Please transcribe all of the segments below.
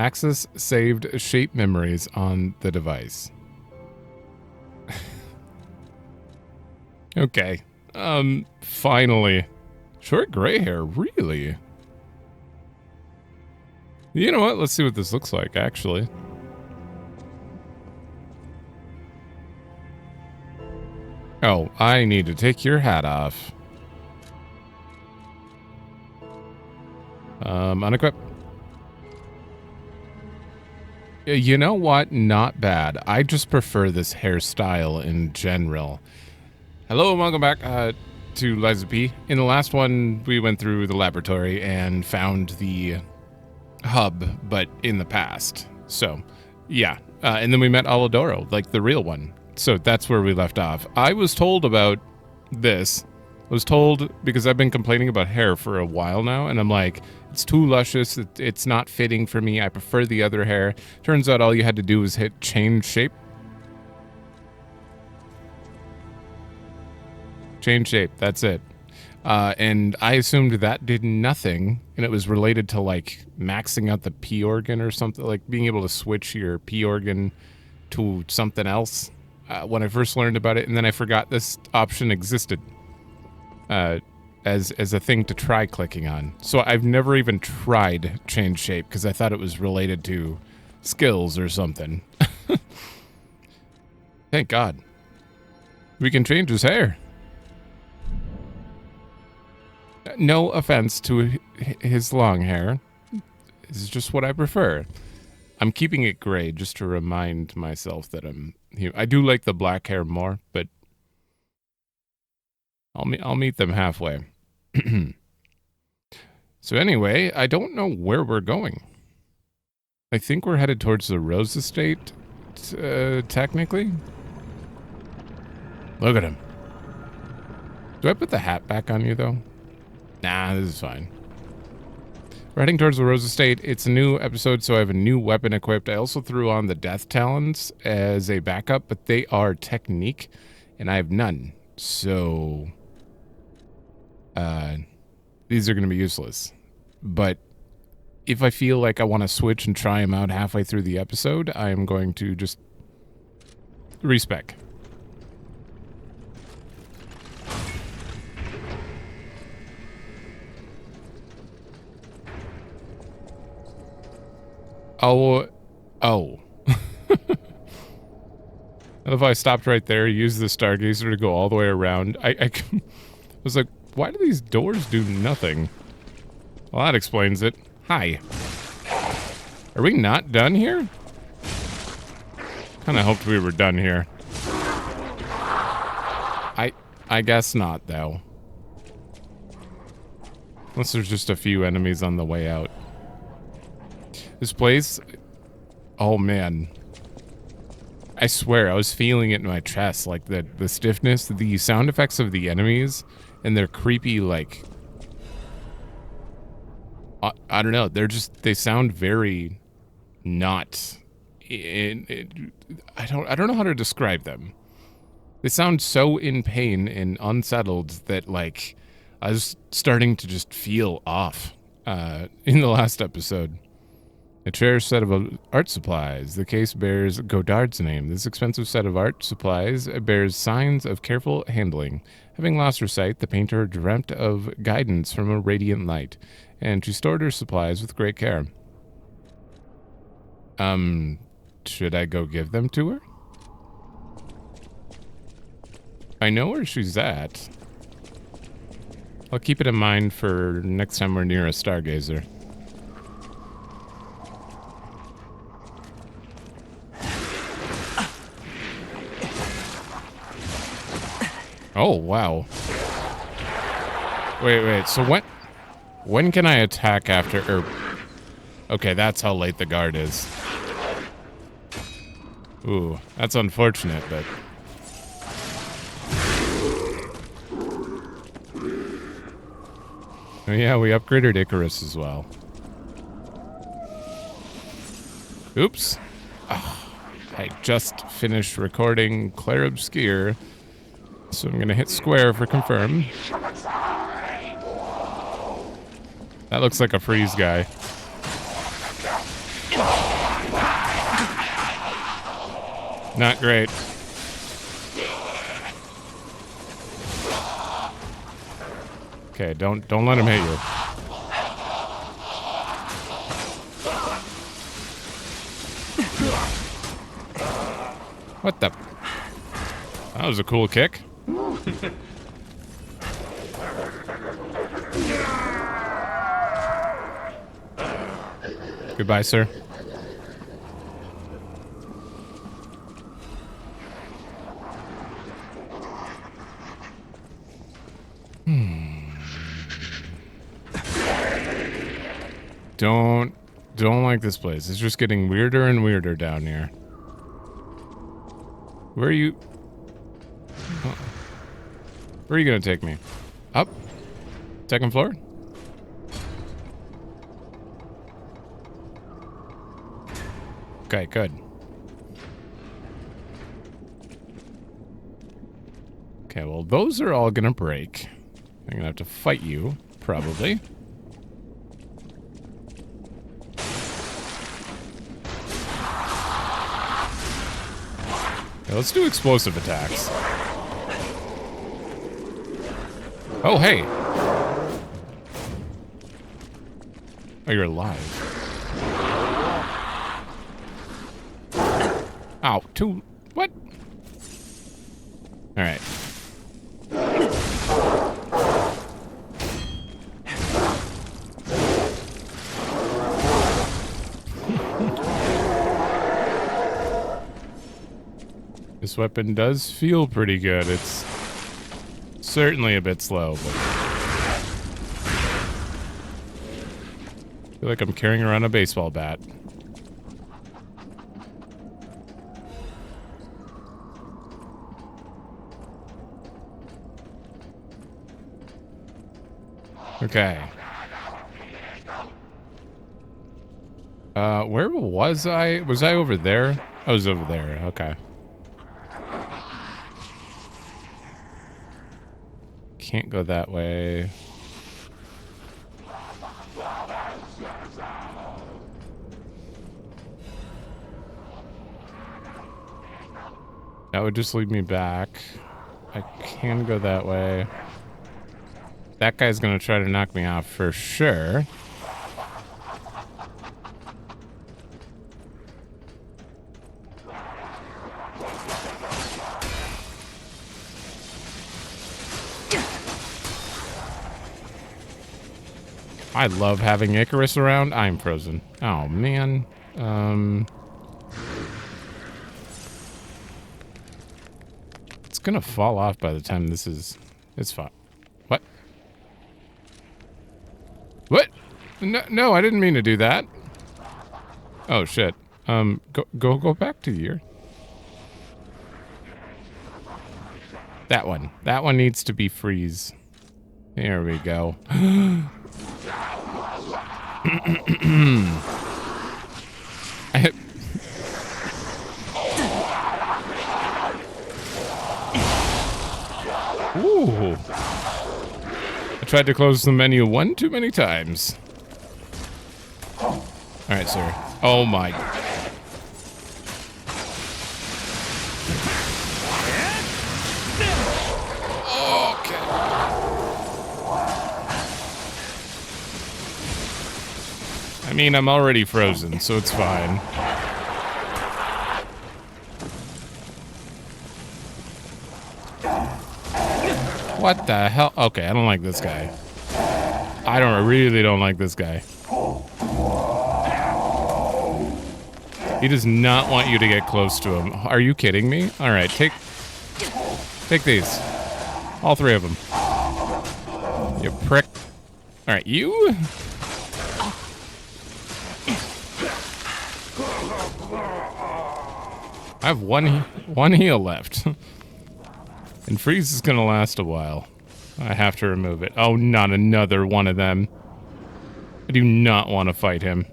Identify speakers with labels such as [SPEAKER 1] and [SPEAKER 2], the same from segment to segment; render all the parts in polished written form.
[SPEAKER 1] Access saved shape memories on the device. Okay. Finally. Short gray hair, really? You know what? Let's see what this looks like, actually. Oh, I need to take your hat off. Unequip. You know what? Not bad. I just prefer this hairstyle in general. Hello and welcome back to Liza P. In the last one, we went through the laboratory and found the hub, but in the past. So, yeah. And then we met Aladoro, like the real one. So that's where we left off. I was told about this. I was told because I've been complaining about hair for a while now, and I'm like, it's too luscious. It's not fitting for me. I prefer the other hair. Turns out all you had to do was hit change shape. Change shape. That's it. And I assumed that did nothing, and it was related to like maxing out the P organ or something, like being able to switch your P organ to something else when I first learned about it, and then I forgot this option existed as a thing to try clicking on. So I've never even tried change shape because I thought it was related to skills or something. Thank God. We can change his hair. No offense to his long hair. This is just what I prefer. I'm keeping it gray just to remind myself that I do like the black hair more, but I'll meet them halfway. So anyway, I don't know where we're going. I think we're headed towards the Rose Estate, technically. Look at him. Do I put the hat back on you, though? Nah, this is fine. We're heading towards the Rose Estate. It's a new episode, so I have a new weapon equipped. I also threw on the Death Talons as a backup, but they are technique, and I have none. So, these are going to be useless. But if I feel like I want to switch and try them out halfway through the episode, I am going to just respec. Oh. If I stopped right there, used the Stargazer to go all the way around, I was like, why do these doors do nothing? Well, that explains it. Hi. Are we not done here? Kind of hoped we were done here. I guess not, though. Unless there's just a few enemies on the way out. This place, oh man. I swear, I was feeling it in my chest, like the stiffness, the sound effects of the enemies, and their creepy, like, I don't know, they sound very not, I don't know how to describe them. They sound so in pain and unsettled that, like, I was starting to just feel off in the last episode. A cherished set of art supplies. The case bears Godard's name. This expensive set of art supplies bears signs of careful handling. Having lost her sight, the painter dreamt of guidance from a radiant light, and she stored her supplies with great care. Should I go give them to her? I know where she's at. I'll keep it in mind for next time we're near a Stargazer. Oh, wow. Wait, so when can I attack after, okay, that's how late the guard is. Ooh, that's unfortunate, but... Oh yeah, we upgraded Icarus as well. Oops. Oh, I just finished recording Claire Obscure. So I'm going to hit square for confirm. That looks like a freeze guy. Not great. Okay, don't let him hit you. What the? That was a cool kick. Goodbye, sir. Don't like this place. It's just getting weirder and weirder down here. Where are you? Oh. Where are you gonna take me? Up? Second floor? Okay, good. Okay, well, those are all gonna break. I'm gonna have to fight you, probably. Okay, let's do explosive attacks. Oh, hey! Oh, you're alive. Ow, what? Alright. This weapon does feel pretty good. It's certainly a bit slow, but I feel like I'm carrying around a baseball bat. Okay. Where was I? Was I over there? I was over there. Okay. Can't go that way. That would just lead me back. I can go that way. That guy's gonna try to knock me off for sure. I love having Icarus around. I'm frozen. Oh, man. It's gonna fall off by the time this is... It's fine. What? What? No, I didn't mean to do that. Oh, shit. Go back to here. That one. That one needs to be freeze. There we go. Ooh. I tried to close the menu one too many times. Alright, sir. Oh my. Okay. I mean, I'm already frozen, so it's fine. What the hell? Okay, I don't like this guy. I really don't like this guy. He does not want you to get close to him. Are you kidding me? All right, take these. All three of them. You prick. All right, you. I have one heal left. And freeze is gonna last a while. I have to remove it. Oh, not another one of them. I do not want to fight him.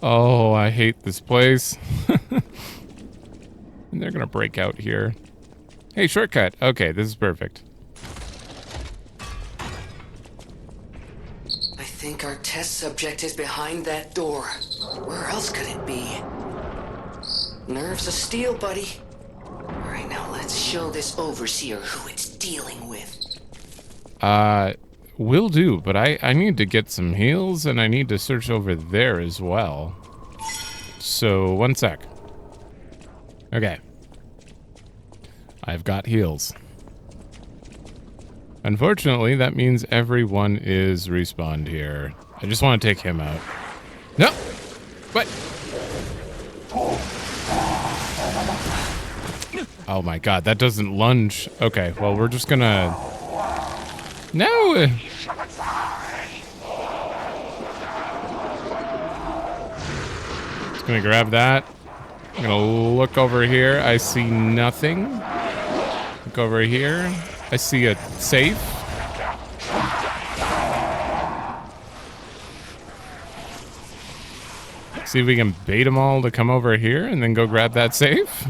[SPEAKER 1] Oh, I hate this place. And they're gonna break out here. Hey, shortcut. Okay, this is perfect.
[SPEAKER 2] I think our test subject is behind that door. Where else could it be? Nerves of steel, buddy. Alright, now let's show this overseer who it's dealing with.
[SPEAKER 1] Will do, but I need to get some heals, and I need to search over there as well. So, one sec. Okay. I've got heals. Unfortunately, that means everyone is respawned here. I just want to take him out. No! What? Oh my god, that doesn't lunge. Okay, well, we're just gonna... No! Just gonna grab that. I'm gonna look over here. I see nothing. Look over here. I see a safe. See if we can bait them all to come over here and then go grab that safe.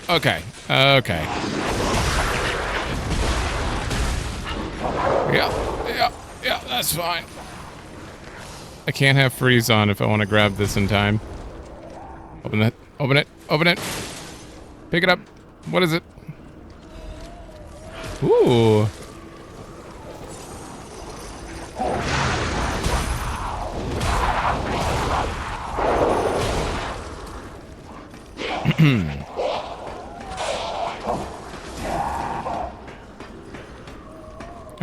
[SPEAKER 1] Okay. Okay. Yeah, that's fine. I can't have freeze on if I want to grab this in time. Open it, open it, open it. Pick it up. What is it? Ooh.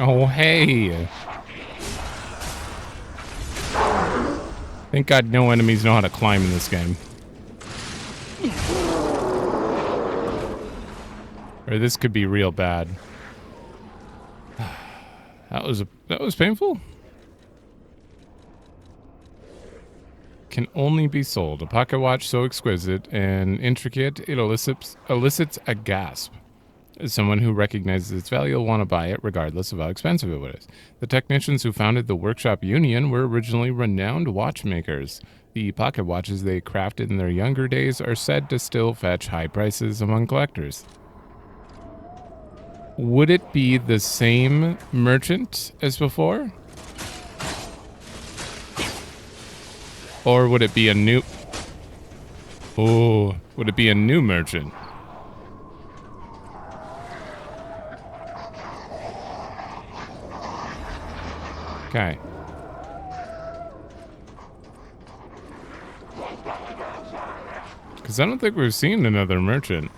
[SPEAKER 1] Oh, hey. Thank God no enemies know how to climb in this game. Or this could be real bad. That was painful. Can only be sold. A pocket watch so exquisite and intricate it elicits a gasp. As someone who recognizes its value will want to buy it regardless of how expensive it is. The technicians who founded the Workshop Union were originally renowned watchmakers. The pocket watches they crafted in their younger days are said to still fetch high prices among collectors. Would it be the same merchant as before? Or would it be a new... Oh, would it be a new merchant? Okay. Because I don't think we've seen another merchant.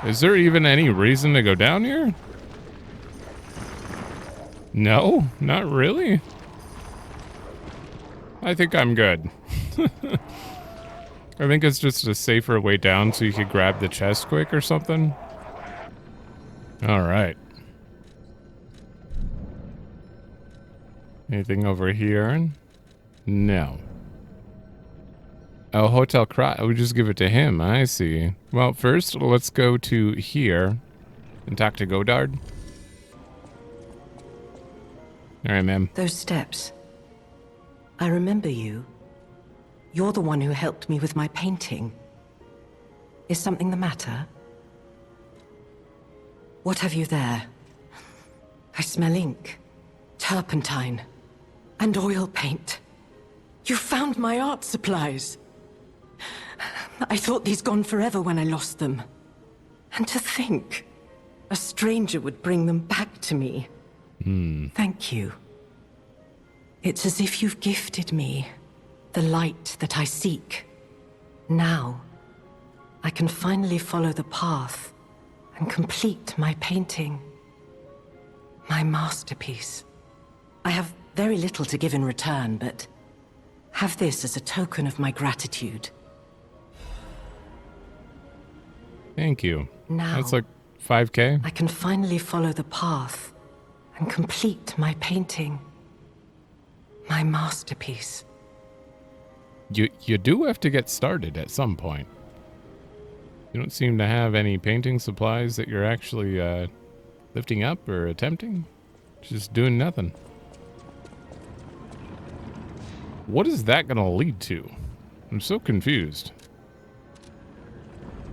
[SPEAKER 1] Is there even any reason to go down here? No, not really. I think I'm good. I think it's just a safer way down so you could grab the chest quick or something. Alright. Anything over here? No. Oh, Hotel Krat. I would just give it to him. I see. Well, first, let's go to here and talk to Godard. Alright, ma'am.
[SPEAKER 3] Those steps. I remember you. You're the one who helped me with my painting. Is something the matter? What have you there? I smell ink, turpentine, and oil paint. You found my art supplies. I thought these gone forever when I lost them. And to think, a stranger would bring them back to me. Thank you. It's as if you've gifted me the light that I seek. Now, I can finally follow the path and complete my painting. My masterpiece. I have very little to give in return, but have this as a token of my gratitude.
[SPEAKER 1] Thank you.
[SPEAKER 3] Now,
[SPEAKER 1] that's like 5K.
[SPEAKER 3] I can finally follow the path and complete my painting. My masterpiece.
[SPEAKER 1] You do have to get started at some point. You don't seem to have any painting supplies that you're actually lifting up or attempting. Just doing nothing. What is that going to lead to? I'm so confused.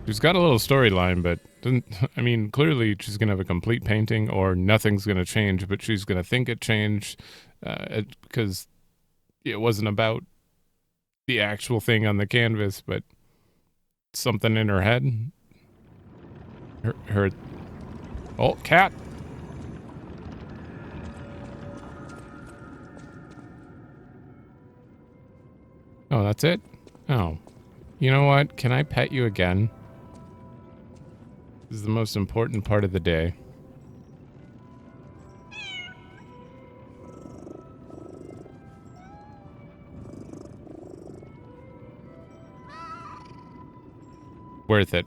[SPEAKER 1] She's got a little storyline, but doesn't, I mean, clearly she's going to have a complete painting or nothing's going to change, but she's going to think it changed because it wasn't about the actual thing on the canvas, but something in her head. Her oh, cat. Oh, that's it? Oh. You know what? Can I pet you again? This is the most important part of the day. Worth it.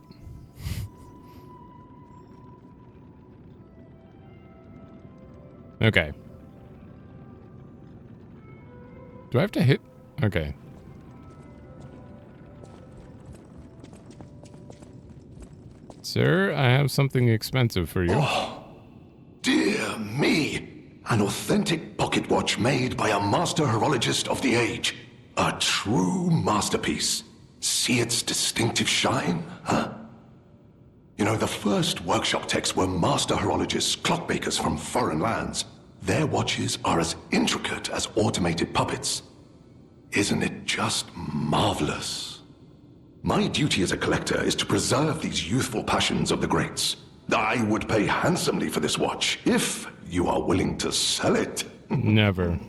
[SPEAKER 1] Okay. Do I have to hit? Okay. Sir, I have something expensive for you.
[SPEAKER 4] Oh, dear me. An authentic pocket watch made by a master horologist of the age. A true masterpiece. See its distinctive shine, huh? You know, the first workshop techs were master horologists, clockmakers from foreign lands. Their watches are as intricate as automated puppets. Isn't it just marvelous? My duty as a collector is to preserve these youthful passions of the greats. I would pay handsomely for this watch, if you are willing to sell it.
[SPEAKER 1] Never.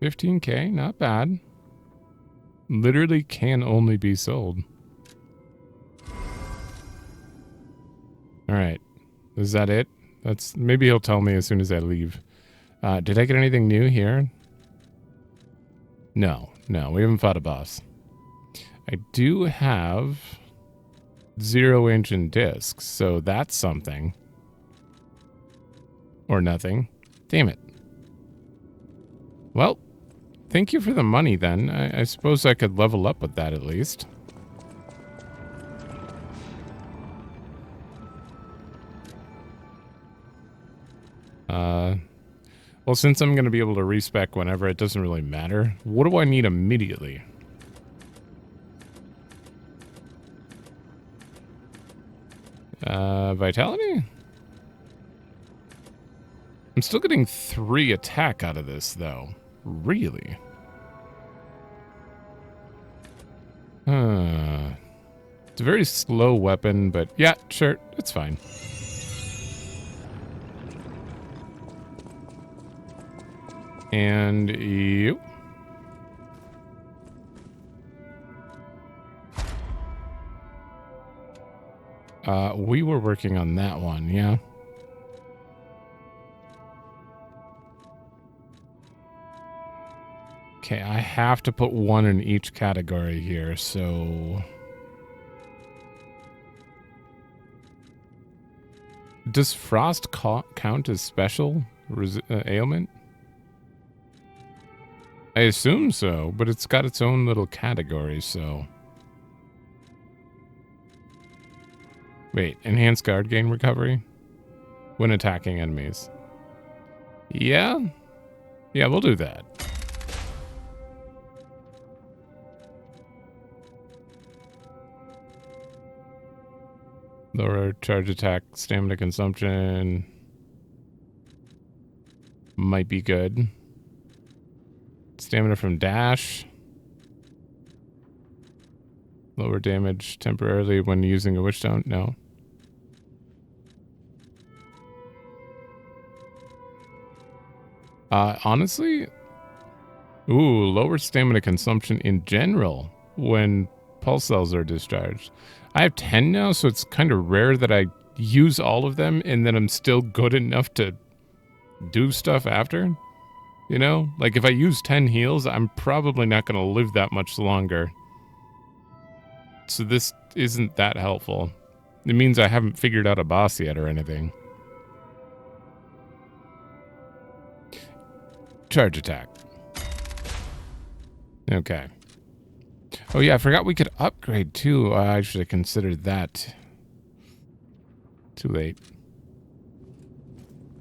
[SPEAKER 1] 15K, not bad. Literally can only be sold. Alright. Is that it? That's maybe he'll tell me as soon as I leave. Did I get anything new here? No, we haven't fought a boss. I do have 0 ancient discs, so that's something. Or nothing. Damn it. Well, thank you for the money then. I suppose I could level up with that at least. Well, since I'm going to be able to respec whenever, it doesn't really matter. What do I need immediately? Vitality? I'm still getting 3 attack out of this, though. Really? It's a very slow weapon, but yeah, sure, it's fine. And you. We were working on that one, yeah. Okay, I have to put 1 in each category here, so... Does frost count as special ailment? I assume so, but it's got its own little category, so... Wait, enhanced guard gain recovery? When attacking enemies. Yeah? Yeah, we'll do that. Lower charge attack, stamina consumption. Might be good. Stamina from dash. Lower damage temporarily when using a witchstone. No. Honestly, ooh, lower stamina consumption in general when pulse cells are discharged. I have 10 now, so it's kind of rare that I use all of them and then I'm still good enough to do stuff after. You know? Like, if I use 10 heals, I'm probably not going to live that much longer. So this isn't that helpful. It means I haven't figured out a boss yet or anything. Charge attack. Okay. Oh yeah, I forgot we could upgrade too. I should have considered that. Too late.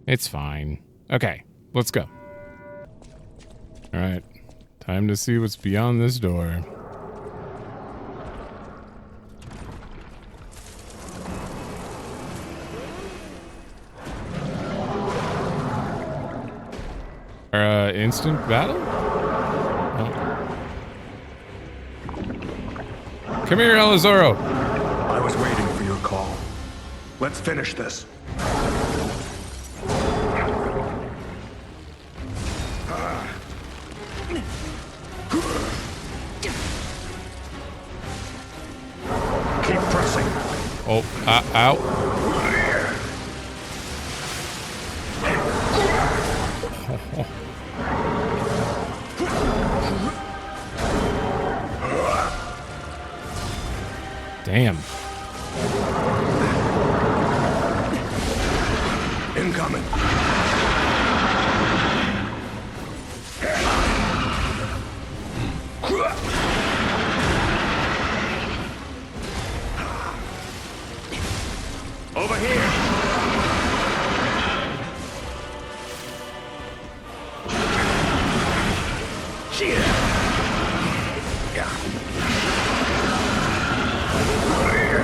[SPEAKER 1] It's fine. Okay, let's go. Alright. Time to see what's beyond this door. Instant battle? Oh. Come here, Elizoro.
[SPEAKER 5] I was waiting for your call. Let's finish this. Keep pressing.
[SPEAKER 1] Oh, ow. Damn.
[SPEAKER 5] Incoming. Over here.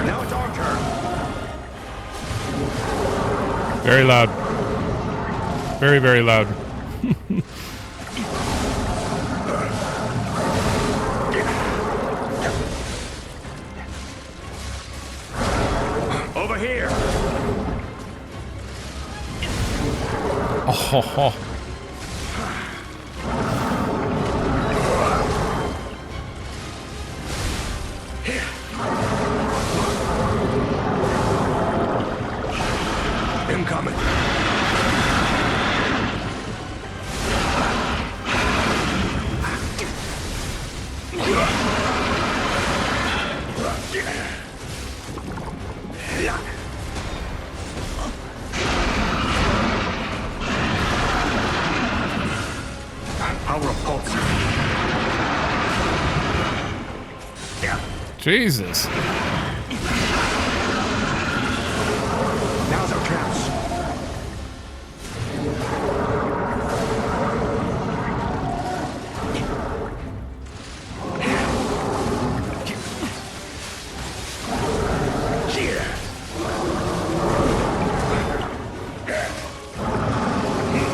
[SPEAKER 5] Now it's our turn.
[SPEAKER 1] Very loud. Very, very loud.
[SPEAKER 5] Over here.
[SPEAKER 1] Oh.
[SPEAKER 5] Incoming. Power of pulse.
[SPEAKER 1] Jesus.
[SPEAKER 5] Now's our chance.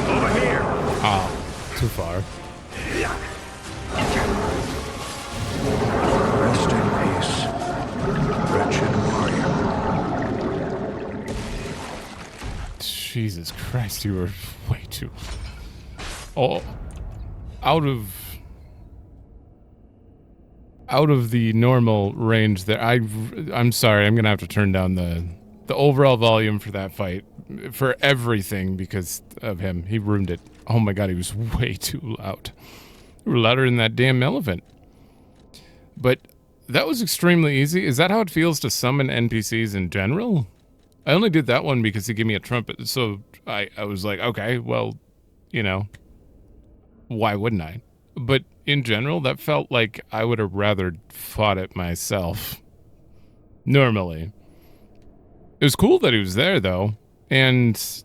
[SPEAKER 5] Over here.
[SPEAKER 1] Oh, too far.
[SPEAKER 5] Rest in peace, wretched warrior.
[SPEAKER 1] Jesus Christ, you were way too... Oh, out of the normal range there. I'm sorry, I'm gonna have to turn down the overall volume for that fight, for everything, because of him. He ruined it. Oh my god, he was way too loud. You were louder than that damn elephant. But that was extremely easy. Is that how it feels to summon NPCs in general? I only did that one because he gave me a trumpet, so I was like, okay, well, you know, why wouldn't I? But in general, that felt like I would have rather fought it myself. Normally. It was cool that he was there, though, and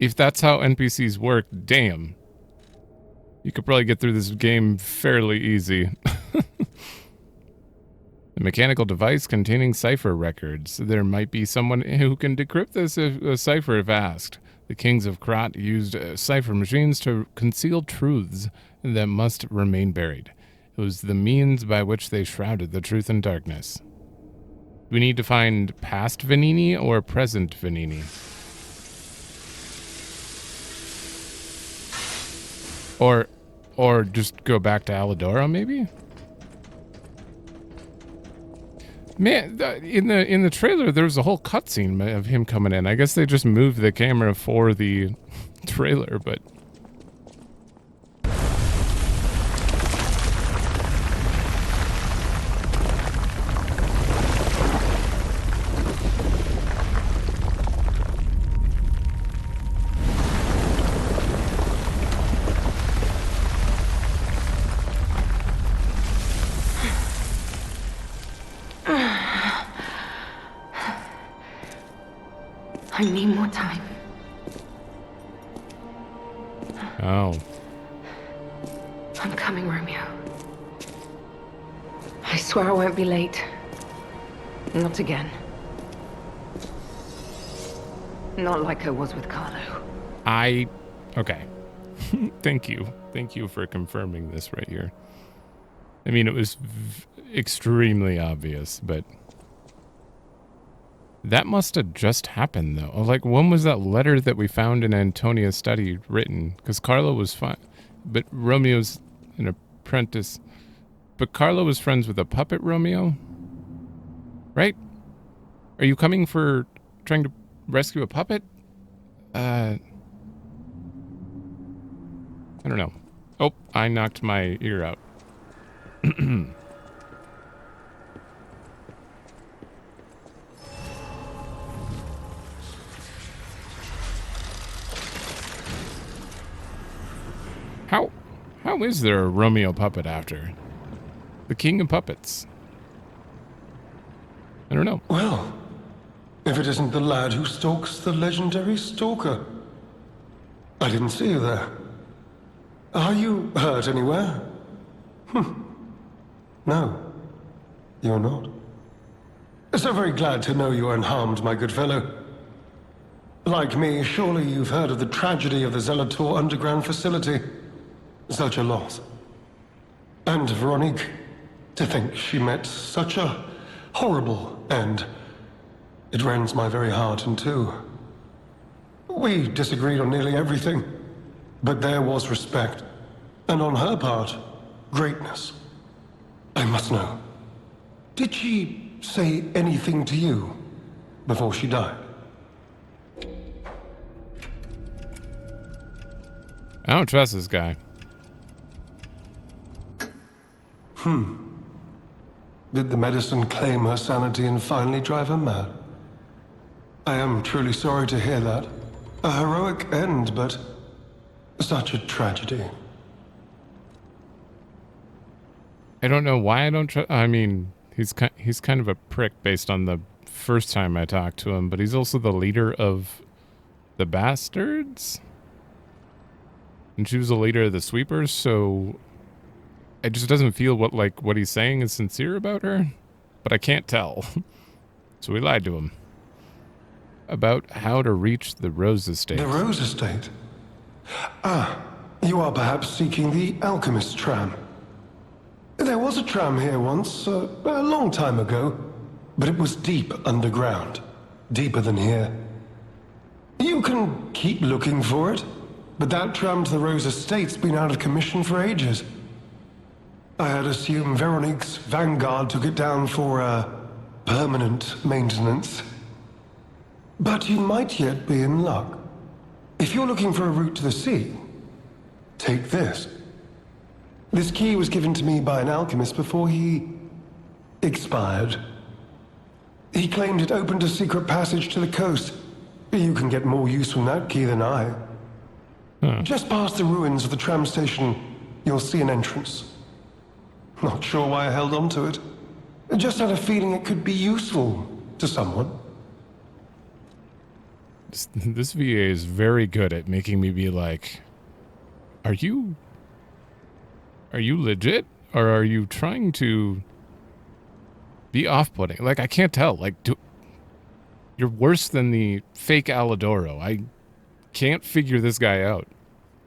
[SPEAKER 1] if that's how NPCs work, damn. You could probably get through this game fairly easy. A mechanical device containing cipher records. There might be someone who can decrypt this cipher if asked. The kings of Krat used cipher machines to conceal truths that must remain buried. It was the means by which they shrouded the truth in darkness. We need to find past Venini or present Venini. Or just go back to Alidora, maybe? Man, in the trailer, there was a whole cutscene of him coming in. I guess they just moved the camera for the trailer, but...
[SPEAKER 3] I need more time.
[SPEAKER 1] Oh.
[SPEAKER 3] I swear I won't be late. Not again. Not like I was with Carlo.
[SPEAKER 1] Okay. Thank you. Thank you for confirming this right here. I mean, it was extremely obvious, but that must have just happened, though. Like, when was that letter that we found in Antonia's study written? Because Carlo was fine, but Romeo's an apprentice. But Carlo was friends with a puppet Romeo? Right? Are you coming for trying to rescue a puppet? I don't know. Oh, I knocked my ear out. How is there a Romeo puppet after? The king of puppets. I don't know.
[SPEAKER 6] Well, if it isn't the lad who stalks the legendary stalker. I didn't see you there. Are you hurt anywhere? No, you're not. So very glad to know you are unharmed, my good fellow. Like me, surely you've heard of the tragedy of the Zelator underground facility. Such a loss. And Veronique, to think she met such a horrible end. It rends my very heart in two. We disagreed on nearly everything, but there was respect, and on her part, greatness. I must know, did she say anything to you before she died?
[SPEAKER 1] I don't trust this guy.
[SPEAKER 6] Did the medicine claim her sanity and finally drive her mad? I am truly sorry to hear that. A heroic end, but such a tragedy.
[SPEAKER 1] I don't know why I don't trust. I mean, he's kind of a prick based on the first time I talked to him, but he's also the leader of the Bastards, and she was the leader of the Sweepers. So it just doesn't feel what he's saying is sincere about her, but I can't tell. So we lied to him about how to reach the Rose Estate.
[SPEAKER 6] The Rose Estate? Ah, you are perhaps seeking the Alchemist tram. There was a tram here once, a long time ago, but it was deep underground. Deeper than here. You can keep looking for it, but that tram to the Rose Estate's been out of commission for ages. I had assumed Veronique's Vanguard took it down for, permanent maintenance. But you might yet be in luck. If you're looking for a route to the sea, take this. This key was given to me by an alchemist before he expired. He claimed it opened a secret passage to the coast. You can get more use from that key than I. Just past the ruins of the tram station, you'll see an entrance. Not sure why I held on to it. Just had a feeling it could be useful to someone.
[SPEAKER 1] This VA is very good at making me be like, are you legit? Or are you trying to be off-putting? Like, I can't tell. Like, you're worse than the fake Alidoro. I can't figure this guy out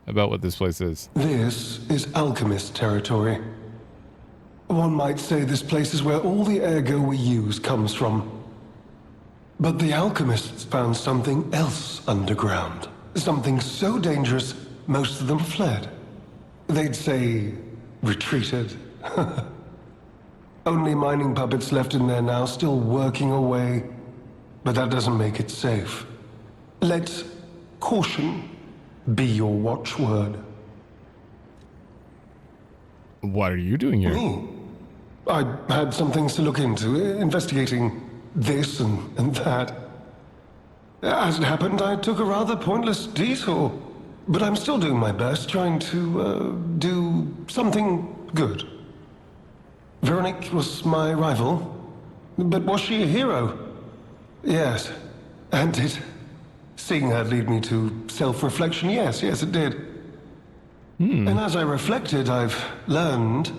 [SPEAKER 1] about what this place is.
[SPEAKER 6] This is alchemist territory. One might say this place is where all the ergo we use comes from. But the alchemists found something else underground. Something so dangerous, most of them fled. They'd say, retreated. Only mining puppets left in there now, still working away. But that doesn't make it safe. Let caution be your watchword.
[SPEAKER 1] What are you doing here?
[SPEAKER 6] Me? I had some things to look into, investigating this and that. As it happened, I took a rather pointless detour. But I'm still doing my best, trying to, do something good. Veronique was my rival, but was she a hero? Yes, and did seeing her lead me to self-reflection? Yes, it did. And as I reflected, I've learned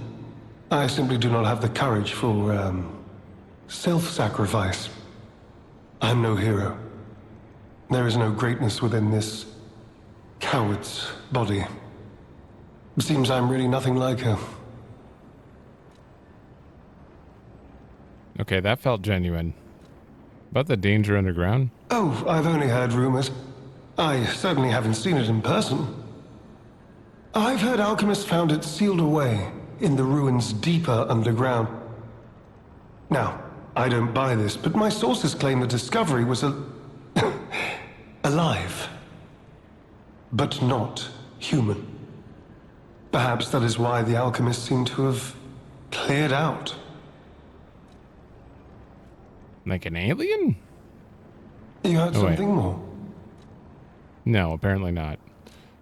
[SPEAKER 6] I simply do not have the courage for, self-sacrifice. I'm no hero. There is no greatness within this coward's body. It seems I'm really nothing like her.
[SPEAKER 1] Okay, that felt genuine. About the danger underground?
[SPEAKER 6] Oh, I've only heard rumors. I certainly haven't seen it in person. I've heard alchemists found it sealed away in the ruins deeper underground. Now, I don't buy this, but my sources claim the discovery was alive. But not human. Perhaps that is why the alchemists seem to have cleared out.
[SPEAKER 1] Like an alien?
[SPEAKER 6] You heard
[SPEAKER 1] Oh, wait.
[SPEAKER 6] something more?
[SPEAKER 1] No, apparently not.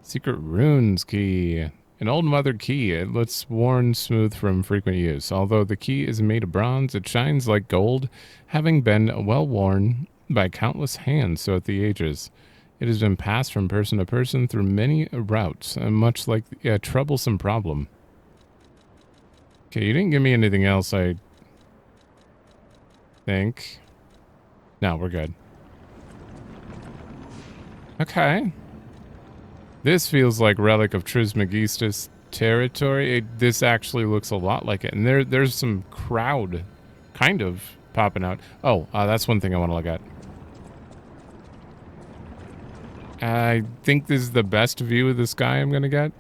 [SPEAKER 1] Secret runes key. An old mother key. It looks worn smooth from frequent use. Although the key is made of bronze, it shines like gold, having been well worn by countless hands throughout the ages. It has been passed from person to person through many routes, much like a troublesome problem. Okay, you didn't give me anything else, I think. No, we're good. Okay. This feels like Relic of Trismegistus territory. This actually looks a lot like it. And there's some crowd kind of popping out. Oh, that's one thing I want to look at. I think this is the best view of the sky I'm going to get.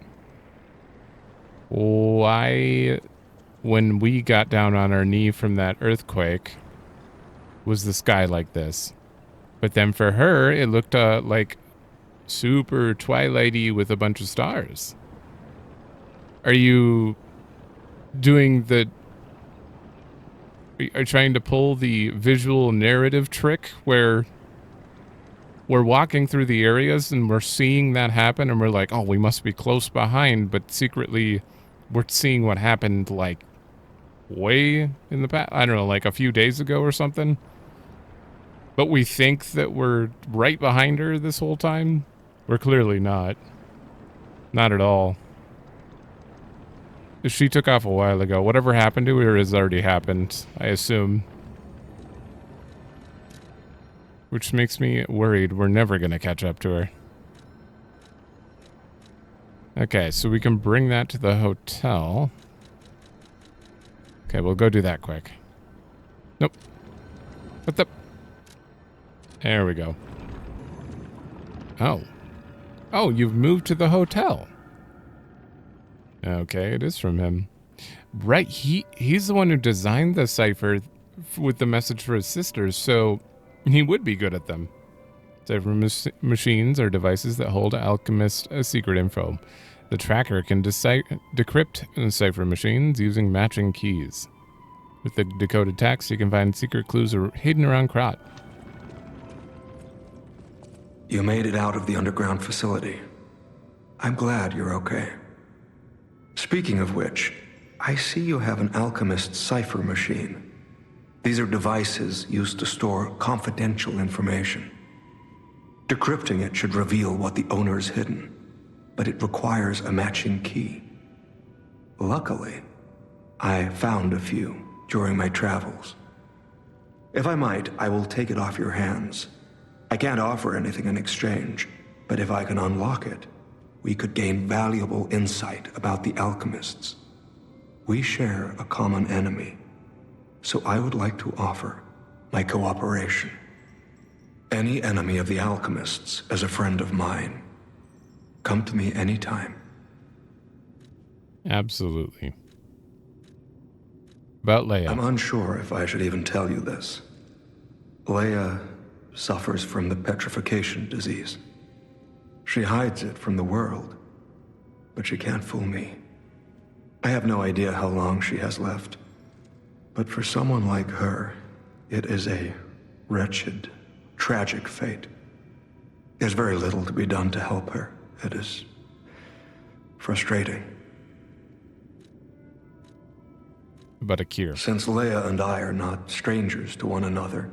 [SPEAKER 1] Why, when we got down on our knee from that earthquake, was the sky like this? But then for her, it looked like super twilighty with a bunch of stars. Are you doing the... Are you trying to pull the visual narrative trick where we're walking through the areas and we're seeing that happen and we're like, oh, we must be close behind, but secretly we're seeing what happened like way in the past? I don't know, like a few days ago or something. But we think that we're right behind her this whole time? We're clearly not. Not at all. She took off a while ago. Whatever happened to her has already happened, I assume. Which makes me worried we're never going to catch up to her. Okay, so we can bring that to the hotel. Okay, we'll go do that quick. Nope. What the... There we go. Oh. Oh, you've moved to the hotel. Okay, it is from him. Right, he's the one who designed the cipher with the message for his sisters, so he would be good at them. Cipher machines are devices that hold alchemist secret info. The tracker can decrypt cipher machines using matching keys. With the decoded text, you can find secret clues hidden around Krat.
[SPEAKER 5] You made it out of the underground facility. I'm glad you're okay. Speaking of which, I see you have an alchemist cipher machine. These are devices used to store confidential information. Decrypting it should reveal what the owner's hidden, but it requires a matching key. Luckily, I found a few during my travels. If I might, I will take it off your hands. I can't offer anything in exchange, but if I can unlock it, we could gain valuable insight about the alchemists. We share a common enemy, so I would like to offer my cooperation. Any enemy of the alchemists is a friend of mine. Come to me anytime.
[SPEAKER 1] Absolutely. About Leia.
[SPEAKER 5] I'm unsure if I should even tell you this. Leia suffers from the petrification disease. She hides it from the world, but she can't fool me. I have no idea how long she has left, but for someone like her, it is a wretched, tragic fate. There's very little to be done to help her. It is frustrating.
[SPEAKER 1] About a cure.
[SPEAKER 5] Since Leia and I are not strangers to one another,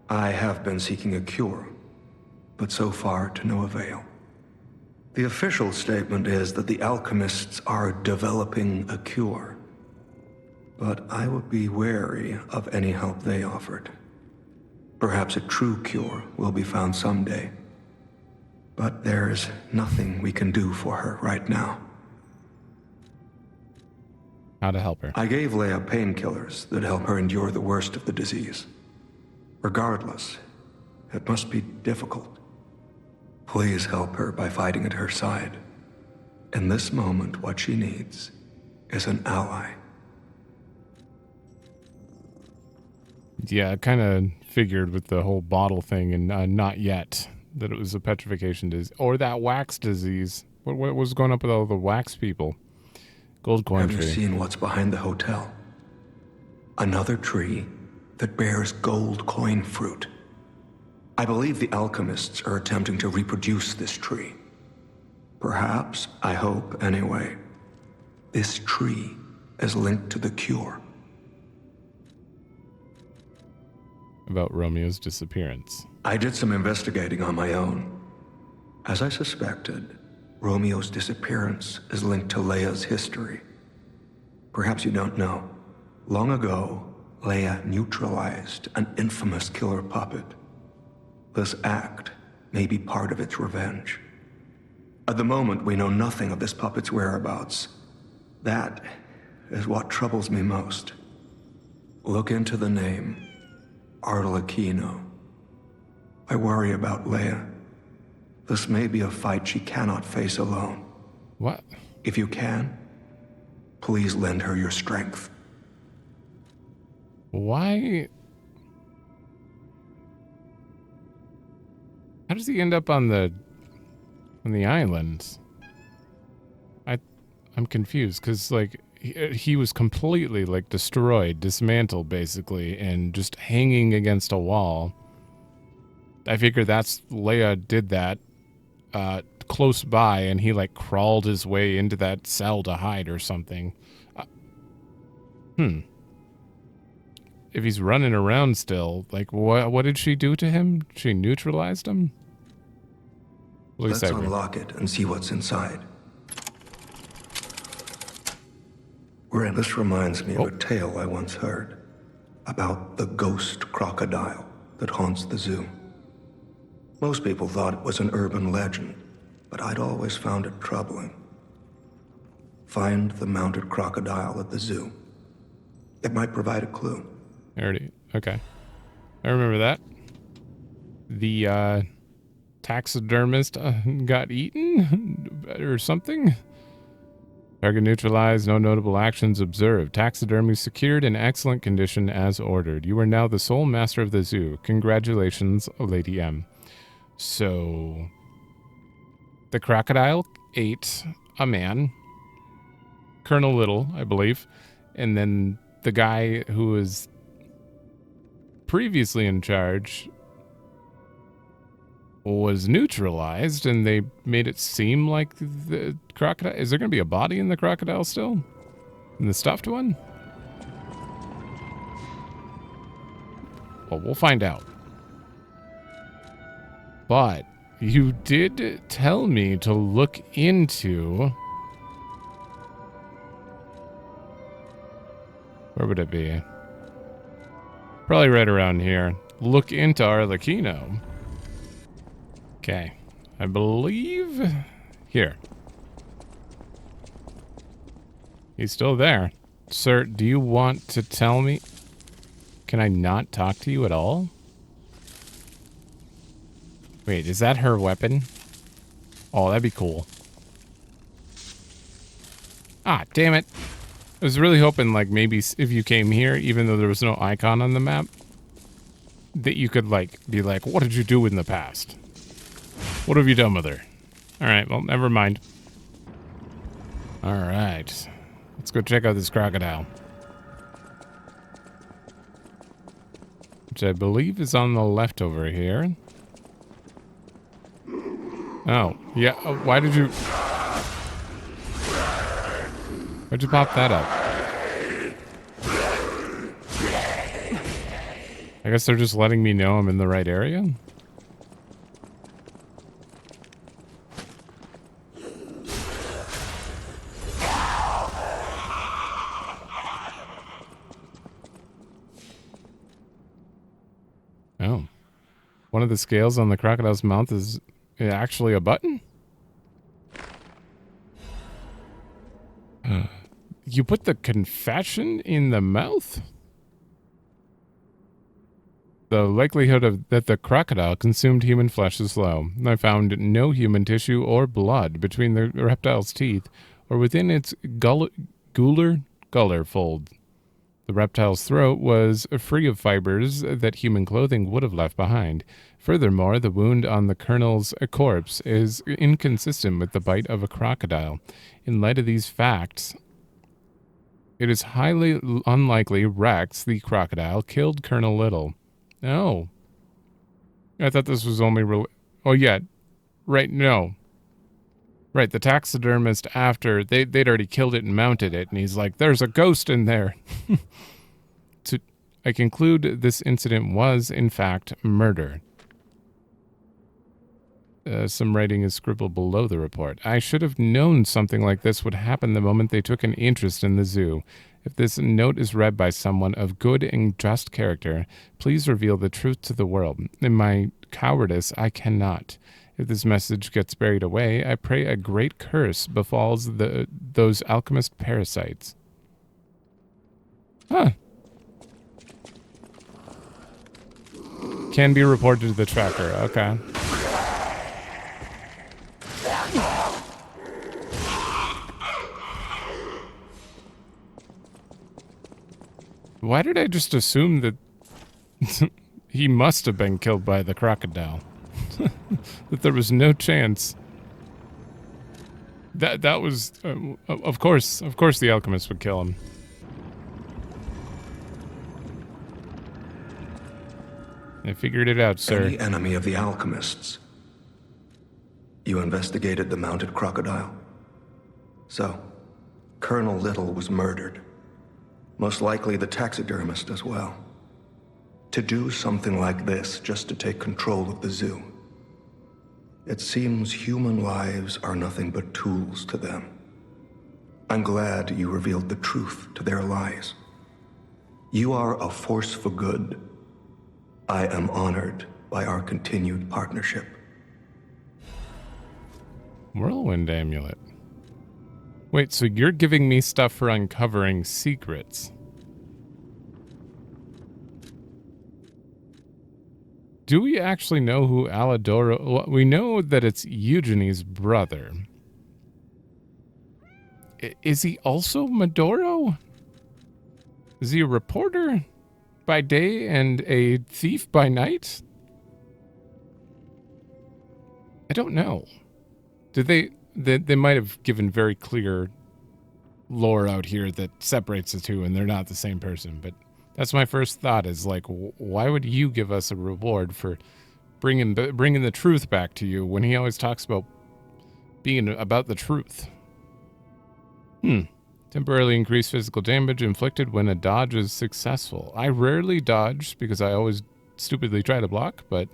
[SPEAKER 5] I have been seeking a cure, but so far to no avail. The official statement is that the alchemists are developing a cure. but I would be wary of any help they offered. Perhaps a true cure will be found someday, but there's nothing we can do for her right now.
[SPEAKER 1] How to help her?
[SPEAKER 5] I gave Leia painkillers that help her endure the worst of the disease. Regardless, it must be difficult. Please help her by fighting at her side. In this moment, what she needs is an ally.
[SPEAKER 1] Yeah, I kind of figured with the whole bottle thing and not yet that it was a petrification disease. Or that wax disease. What was going up with all the wax people? Gold coin
[SPEAKER 5] Have you
[SPEAKER 1] tree.
[SPEAKER 5] seen what's behind the hotel? Another tree that bears gold coin fruit. I believe the alchemists are attempting to reproduce this tree. Perhaps, I hope anyway, this tree is linked to the cure.
[SPEAKER 1] About Romeo's disappearance.
[SPEAKER 5] I did some investigating on my own. As I suspected, Romeo's disappearance is linked to Leia's history. Perhaps you don't know. Long ago, Leia neutralized an infamous killer puppet. This act may be part of its revenge. At the moment, we know nothing of this puppet's whereabouts. That is what troubles me most. Look into the name, Arlecchino. I worry about Leia. This may be a fight she cannot face alone.
[SPEAKER 1] What?
[SPEAKER 5] If you can, please lend her your strength.
[SPEAKER 1] Why? How does he end up on the island? I'm confused because like he was completely like destroyed, dismantled basically, and just hanging against a wall. I figure that's Leia did that close by, and he like crawled his way into that cell to hide or something. If he's running around still, like what did she do to him? She neutralized him?
[SPEAKER 5] Let's unlock it and see what's inside. This reminds me of a tale I once heard about the ghost crocodile that haunts the zoo. Most people thought it was an urban legend, but I'd always found it troubling. Find the mounted crocodile at the zoo. It might provide a clue.
[SPEAKER 1] Okay. I remember that. The taxidermist got eaten or something? Target neutralized, no notable actions observed. Taxidermy secured in excellent condition as ordered. You are now the sole master of the zoo. Congratulations, Lady M. So, the crocodile ate a man, Colonel Little, I believe, and then the guy who was previously in charge was neutralized, and they made it seem like the crocodile... Is there going to be a body in the crocodile still? In the stuffed one? Well, we'll find out. But you did tell me to look into... Where would it be? Probably right around here. Look into Arlecchino. Okay. I believe... Here. He's still there. Sir, do you want to tell me... Can I not talk to you at all? Wait, is that her weapon? Oh, that'd be cool. Ah, damn it. I was really hoping, like, maybe if you came here, even though there was no icon on the map, that you could, like, be like, what did you do in the past? What have you done with her? Alright, well, never mind. Alright. Let's go check out this crocodile. Which I believe is on the left over here. Oh, yeah. Why did you... Why'd you pop that up? I guess they're just letting me know I'm in the right area? One of the scales on the crocodile's mouth is actually a button? You put the confession in the mouth? The likelihood that the crocodile consumed human flesh is low. I found no human tissue or blood between the reptile's teeth or within its gular fold. The reptile's throat was free of fibers that human clothing would have left behind. Furthermore, the wound on the colonel's corpse is inconsistent with the bite of a crocodile. In light of these facts, it is highly unlikely Rex, the crocodile, killed Colonel Little. No. I thought this was only... oh, yeah. Right, no. Right, the taxidermist, after they'd already killed it and mounted it, and he's like, there's a ghost in there. I conclude this incident was, in fact, murder. Some writing is scribbled below the report. I should have known something like this would happen the moment they took an interest in the zoo. If this note is read by someone of good and just character, please reveal the truth to the world. In my cowardice, I cannot. If this message gets buried away, I pray a great curse befalls those alchemist parasites. Huh. Can be reported to the tracker. Okay. Why did I just assume that he must have been killed by the crocodile? That there was no chance. That was of course the alchemist would kill him. I figured it out, sir.
[SPEAKER 5] Any enemy of the alchemists. You investigated the mounted crocodile. So, Colonel Little was murdered. Most likely the taxidermist as well. To do something like this just to take control of the zoo. It seems human lives are nothing but tools to them. I'm glad you revealed the truth to their lies. You are a force for good. I am honored by our continued partnership.
[SPEAKER 1] Whirlwind amulet. Wait, so you're giving me stuff for uncovering secrets? Do we actually know who Alidoro... Well, we know that it's Eugenie's brother. Is he also Medoro? Is he a reporter by day and a thief by night? I don't know. Did they might have given very clear lore out here that separates the two and they're not the same person, but that's my first thought is like, why would you give us a reward for bringing the truth back to you when he always talks about being about the truth? Temporarily increased physical damage inflicted when a dodge is successful. I rarely dodge because I always stupidly try to block, but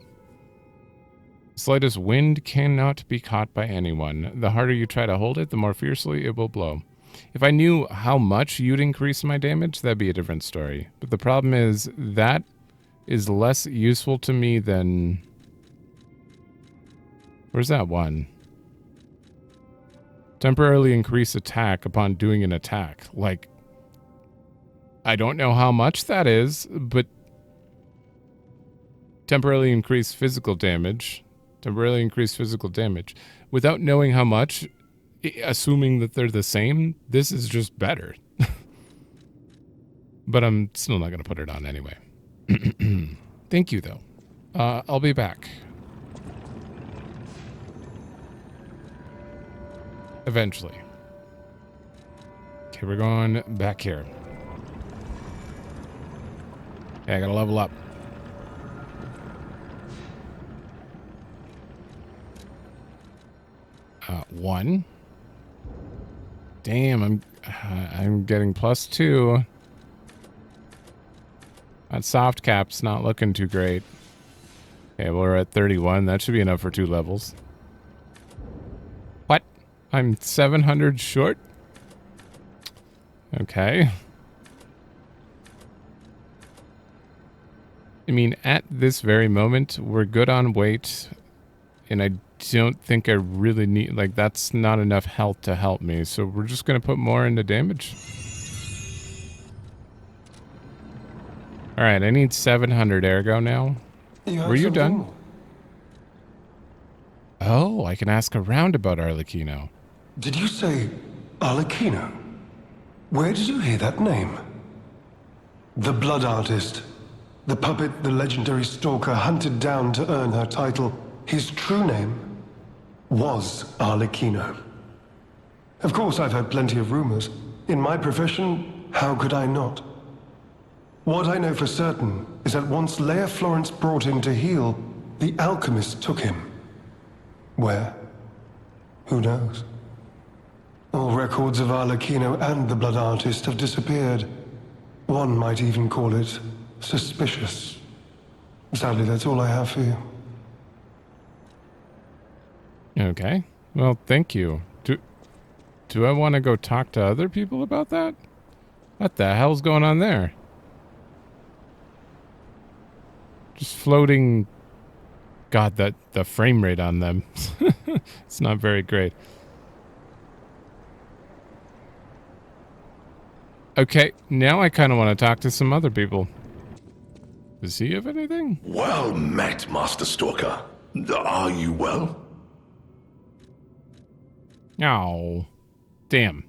[SPEAKER 1] slightest wind cannot be caught by anyone. The harder you try to hold it, the more fiercely it will blow. If I knew how much you'd increase my damage, that'd be a different story. But the problem is that is less useful to me than... Where's that one? Temporarily increase attack upon doing an attack. Like, I don't know how much that is, but temporarily increase physical damage. Temporarily increase physical damage. Without knowing how much, assuming that they're the same, this is just better. But I'm still not going to put it on anyway. Thank you, though. I'll be back. Eventually. Okay, we're going back here. Okay, I gotta level up. One. Damn, I'm getting +2. That soft cap's not looking too great. Okay, well, we're at 31. That should be enough for 2 levels. What? I'm 700 short? Okay. I mean, at this very moment, we're good on weight, and I don't think I really need, like, that's not enough health to help me, so we're just going to put more into damage. Alright, I need 700 ergo now. Were you done? Oh, I can ask around about Arlecchino.
[SPEAKER 6] Did you say Arlecchino? Where did you hear that name? The Blood Artist. The puppet the Legendary Stalker hunted down to earn her title. His true name was Arlecchino. Of course, I've heard plenty of rumors. In my profession, how could I not? What I know for certain is that once Leia Florence brought him to heal, the alchemist took him. Where? Who knows? All records of Arlecchino and the Blood Artist have disappeared. One might even call it suspicious. Sadly, that's all I have for you.
[SPEAKER 1] Okay. Well, thank you. Do I want to go talk to other people about that? What the hell's going on there? Just floating... God, the frame rate on them. It's not very great. Okay, now I kind of want to talk to some other people. Does he have anything?
[SPEAKER 4] Well met, Master Stalker. Are you well?
[SPEAKER 1] Oh, damn.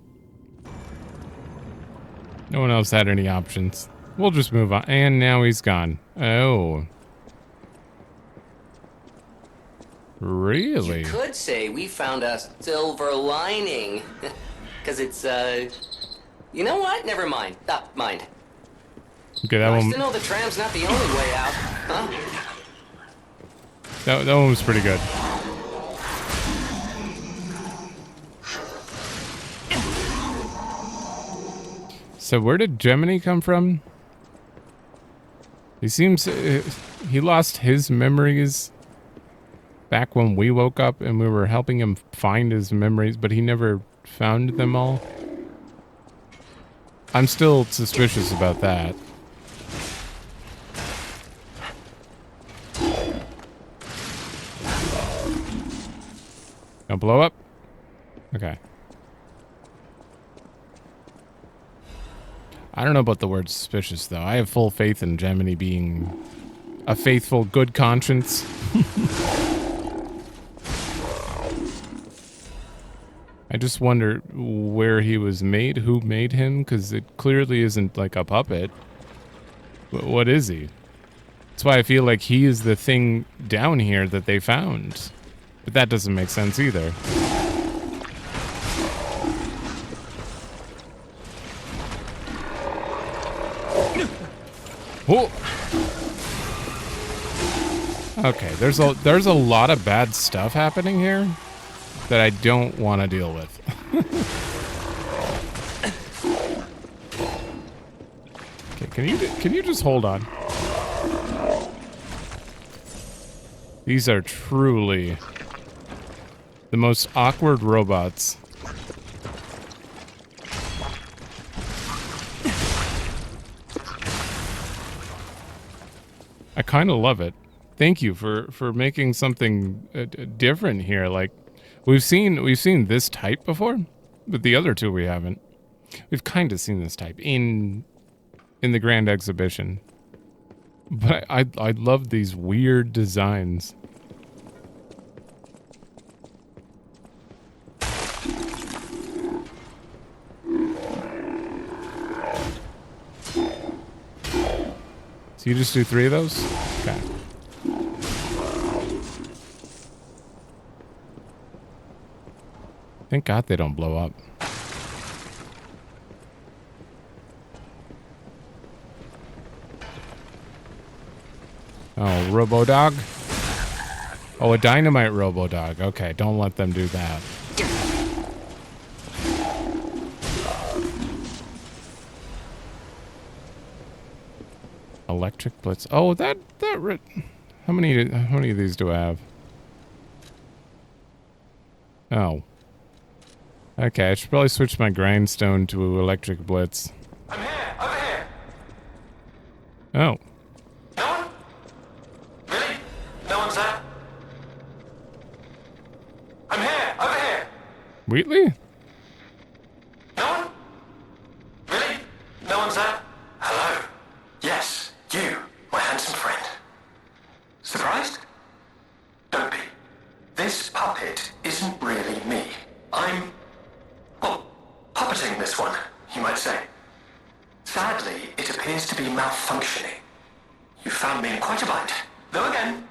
[SPEAKER 1] No one else had any options. We'll just move on. And now he's gone. Oh. Really?
[SPEAKER 2] You could say we found a silver lining. Because it's, you know what? Never mind. Mind.
[SPEAKER 1] Okay, that
[SPEAKER 2] Nice
[SPEAKER 1] one...
[SPEAKER 2] to know the tram's not the only way out, huh?
[SPEAKER 1] That one was pretty good. So where did Gemini come from? He seems... he lost his memories back when we woke up and we were helping him find his memories, but he never found them all. I'm still suspicious about that. Don't blow up? Okay. I don't know about the word suspicious, though. I have full faith in Gemini being a faithful, good conscience. I just wonder where he was made, who made him, because it clearly isn't like a puppet. What is he? That's why I feel like he is the thing down here that they found. But that doesn't make sense either. Whoa. Okay, there's a lot of bad stuff happening here that I don't want to deal with. Okay, can you just hold on? These are truly the most awkward robots. I kind of love it. Thank you for making something different here. Like we've seen this type before, but the other two we haven't. We've kind of seen this type in the Grand Exhibition. But I love these weird designs. So you just do 3 of those? Okay. Thank God they don't blow up. Oh, Robo-Dog? Oh, a dynamite Robo-Dog. Okay, don't let them do that. Electric Blitz. Oh, how many of these do I have? Oh. Okay, I should probably switch my grindstone to Electric Blitz.
[SPEAKER 6] I'm here! Over here!
[SPEAKER 1] Oh.
[SPEAKER 6] No one?
[SPEAKER 1] Wheatley?
[SPEAKER 5] No one? Really? No one's there? Hello? Yes, you, my handsome friend. Surprised? Don't be. This puppet isn't really me. I'm, well, puppeting this one, you might say. Sadly, it appears to be malfunctioning. You found me in quite a bind. Though again,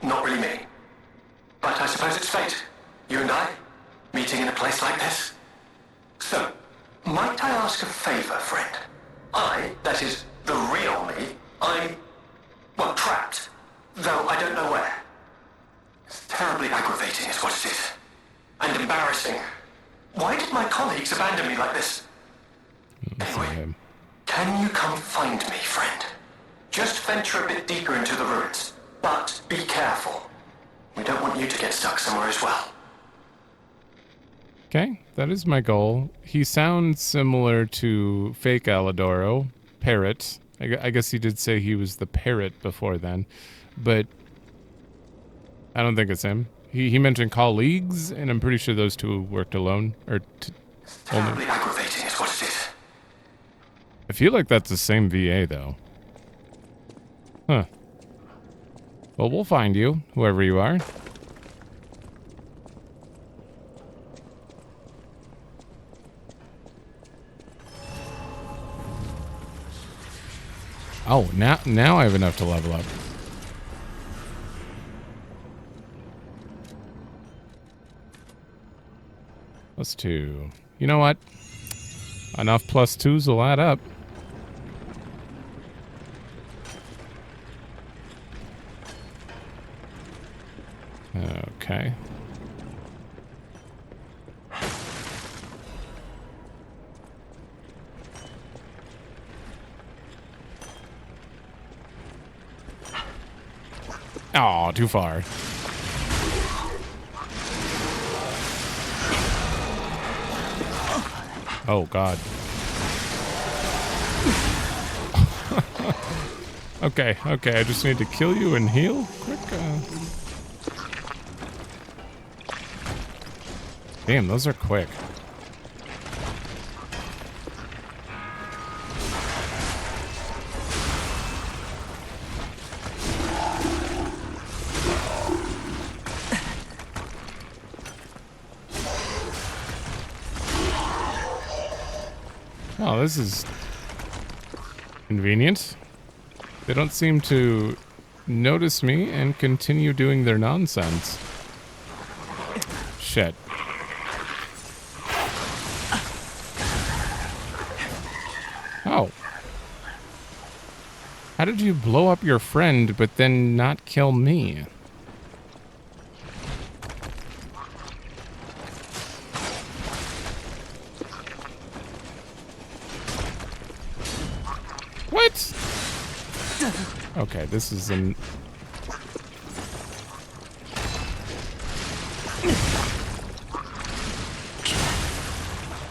[SPEAKER 5] not really me. But I suppose it's fate. You and I, meeting in a place like this. So, might I ask a favor, friend? That is, the real me, I'm, well, trapped. Though I don't know where. It's terribly aggravating is what it is. And embarrassing. Why did my colleagues abandon me like this? Anyway, can you come find me, friend? Just venture a bit deeper into the ruins. But be careful. We don't want you to get stuck somewhere as well.
[SPEAKER 1] Okay, that is my goal. He sounds similar to fake Alidoro, Parrot. I guess he did say he was the Parrot before then, but I don't think it's him. He mentioned colleagues, and I'm pretty sure those two worked alone. Or
[SPEAKER 5] terribly aggravating is what it is.
[SPEAKER 1] I feel like that's the same VA, though. Huh. Well, we'll find you, whoever you are. Oh, now I have enough to level up. +2. You know what? Enough +2s will add up. Okay. Oh, too far. Oh, God. Okay, I just need to kill you and heal quick. Damn, those are quick. Oh, this is convenient. They don't seem to notice me and continue doing their nonsense. Shit. Oh. How did you blow up your friend but then not kill me? What? Okay, this is an...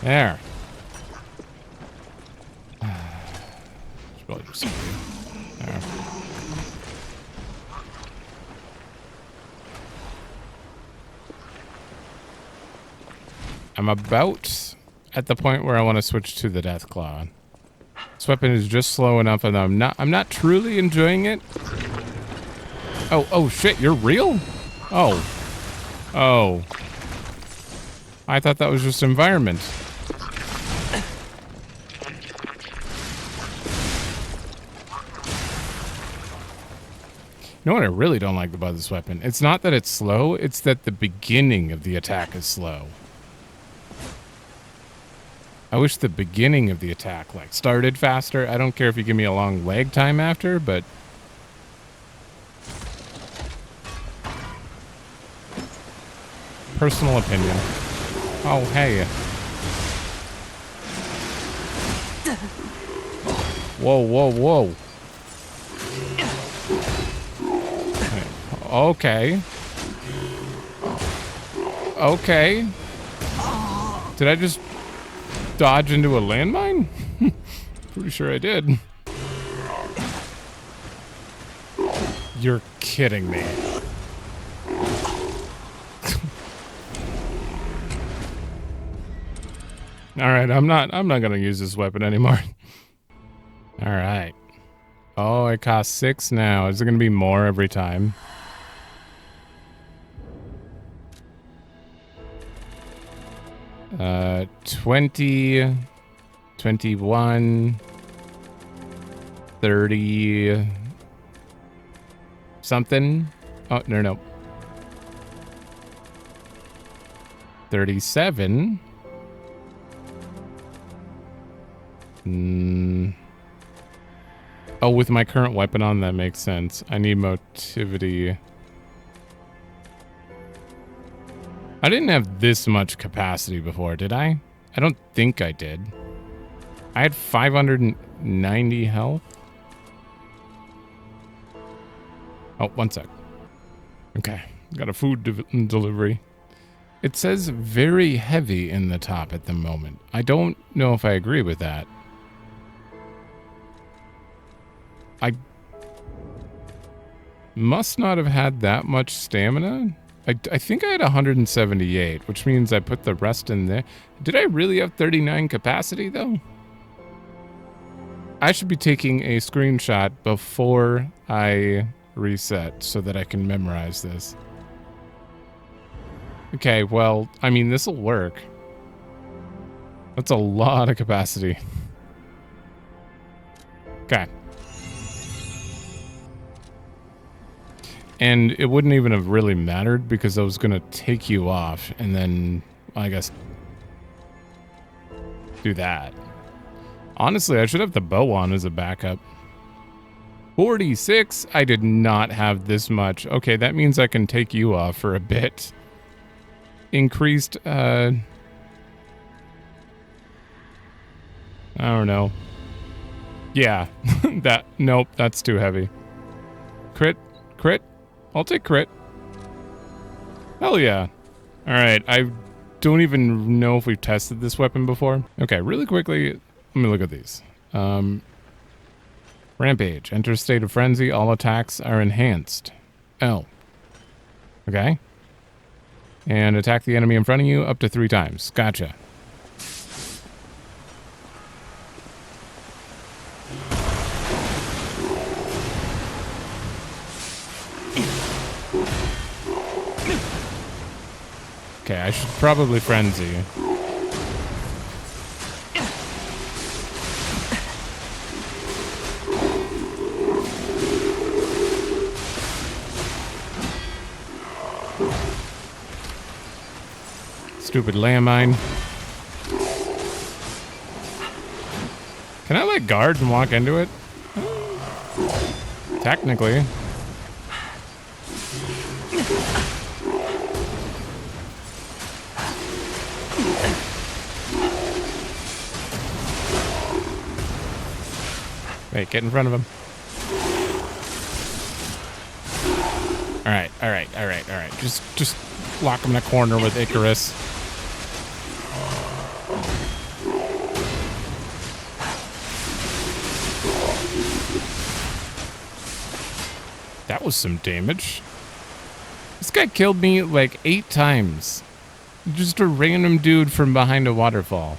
[SPEAKER 1] There. Should probably do something. There. I'm about at the point where I want to switch to the Deathclaw. This weapon is just slow enough, and I'm not truly enjoying it. Oh shit, you're real? Oh. I thought that was just environment. You know what I really don't like about this weapon? It's not that it's slow, it's that the beginning of the attack is slow. I wish the beginning of the attack, like, started faster. I don't care if you give me a long lag time after, but... Personal opinion. Oh, hey. Whoa. Okay. Did I just dodge into a landmine? Pretty sure I did. You're kidding me. All right, I'm not gonna use this weapon anymore. All right. Oh, it costs 6 now. Is it gonna be more every time? Uh, 20, 21, 30, something. Oh, no. 37. Oh, with my current weapon on, that makes sense. I need motivity. I didn't have this much capacity before, did I? I don't think I did. I had 590 health. Oh, one sec. Okay, got a food delivery. It says very heavy in the top at the moment. I don't know if I agree with that. I must not have had that much stamina. I think I had 178, which means I put the rest in there. Did I really have 39 capacity, though? I should be taking a screenshot before I reset so that I can memorize this. Okay, well, I mean, this'll work. That's a lot of capacity. Okay. And it wouldn't even have really mattered because I was going to take you off and then, I guess, do that. Honestly, I should have the bow on as a backup. 46? I did not have this much. Okay, that means I can take you off for a bit. Increased, I don't know. Yeah, nope, that's too heavy. Crit. I'll take crit. Hell yeah. All right, I don't even know if we've tested this weapon before. Okay, really quickly, let me look at these. Rampage. Enter state of frenzy. All attacks are enhanced. Oh. Okay. And attack the enemy in front of you up to 3 times. Gotcha. Okay, I should probably frenzy. Stupid landmine. Can I like guard and walk into it? Technically. Wait, get in front of him. All right. Just lock him in a corner with Icarus. That was some damage. This guy killed me like 8 times. Just a random dude from behind a waterfall.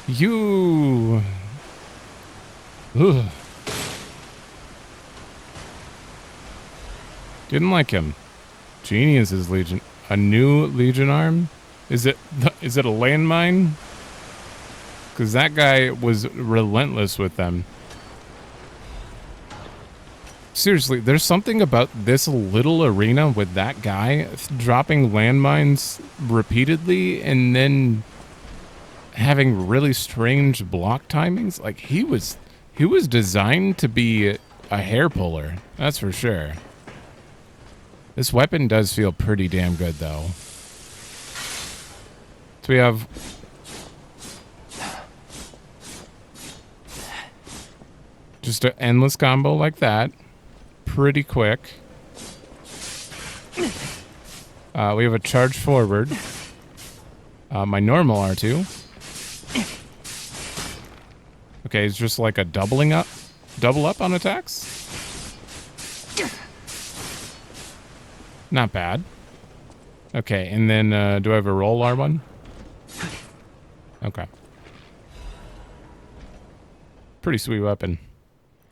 [SPEAKER 1] You... Ugh. Didn't like him. Genius is Legion. A new Legion arm? Is it a landmine? Because that guy was relentless with them. Seriously, there's something about this little arena with that guy dropping landmines repeatedly and then having really strange block timings. Like, he was designed to be a hair puller, that's for sure. This weapon does feel pretty damn good, though. So we have... just an endless combo like that. Pretty quick. We have a charge forward. My normal R2. Okay, it's just like a double up on attacks. Not bad. Okay, and then do I have a roll R1? Okay. Pretty sweet weapon.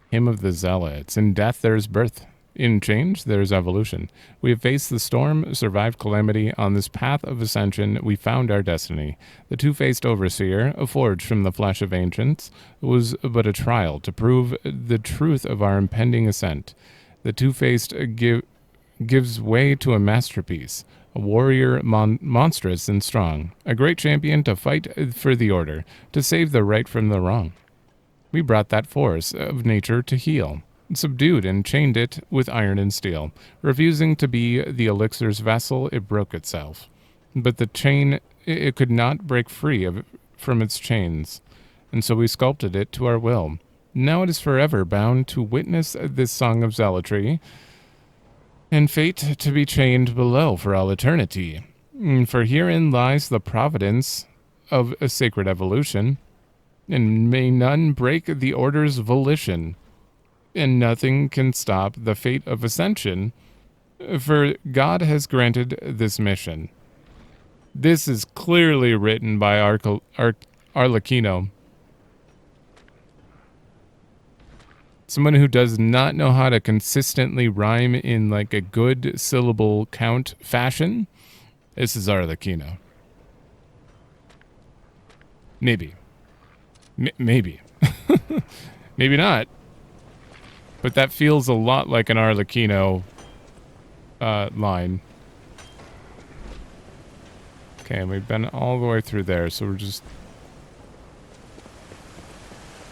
[SPEAKER 1] Hymn of the Zealots. In death there is birth. In change there is evolution. We have faced the storm, survived calamity. On this path of ascension we found our destiny. The two-faced overseer, a forge from the flesh of ancients, was but a trial to prove the truth of our impending ascent. The two-faced gives way to a masterpiece. A warrior monstrous and strong. A great champion to fight for the order. To save the right from the wrong. We brought that force of nature to heal, subdued and chained it with iron and steel. Refusing to be the elixir's vessel, it broke itself. But the chain, it could not break free from its chains, and so we sculpted it to our will. Now it is forever bound to witness this song of zealotry, and fate to be chained below for all eternity. For herein lies the providence of a sacred evolution, and may none break the order's volition, and nothing can stop the fate of ascension, for God has granted this mission. This is clearly written by Arlecchino. Someone who does not know how to consistently rhyme in like a good syllable count fashion. This is Arlecchino. Maybe. Maybe. Maybe not. But that feels a lot like an Arlecchino line. Okay, and we've been all the way through there, so we're just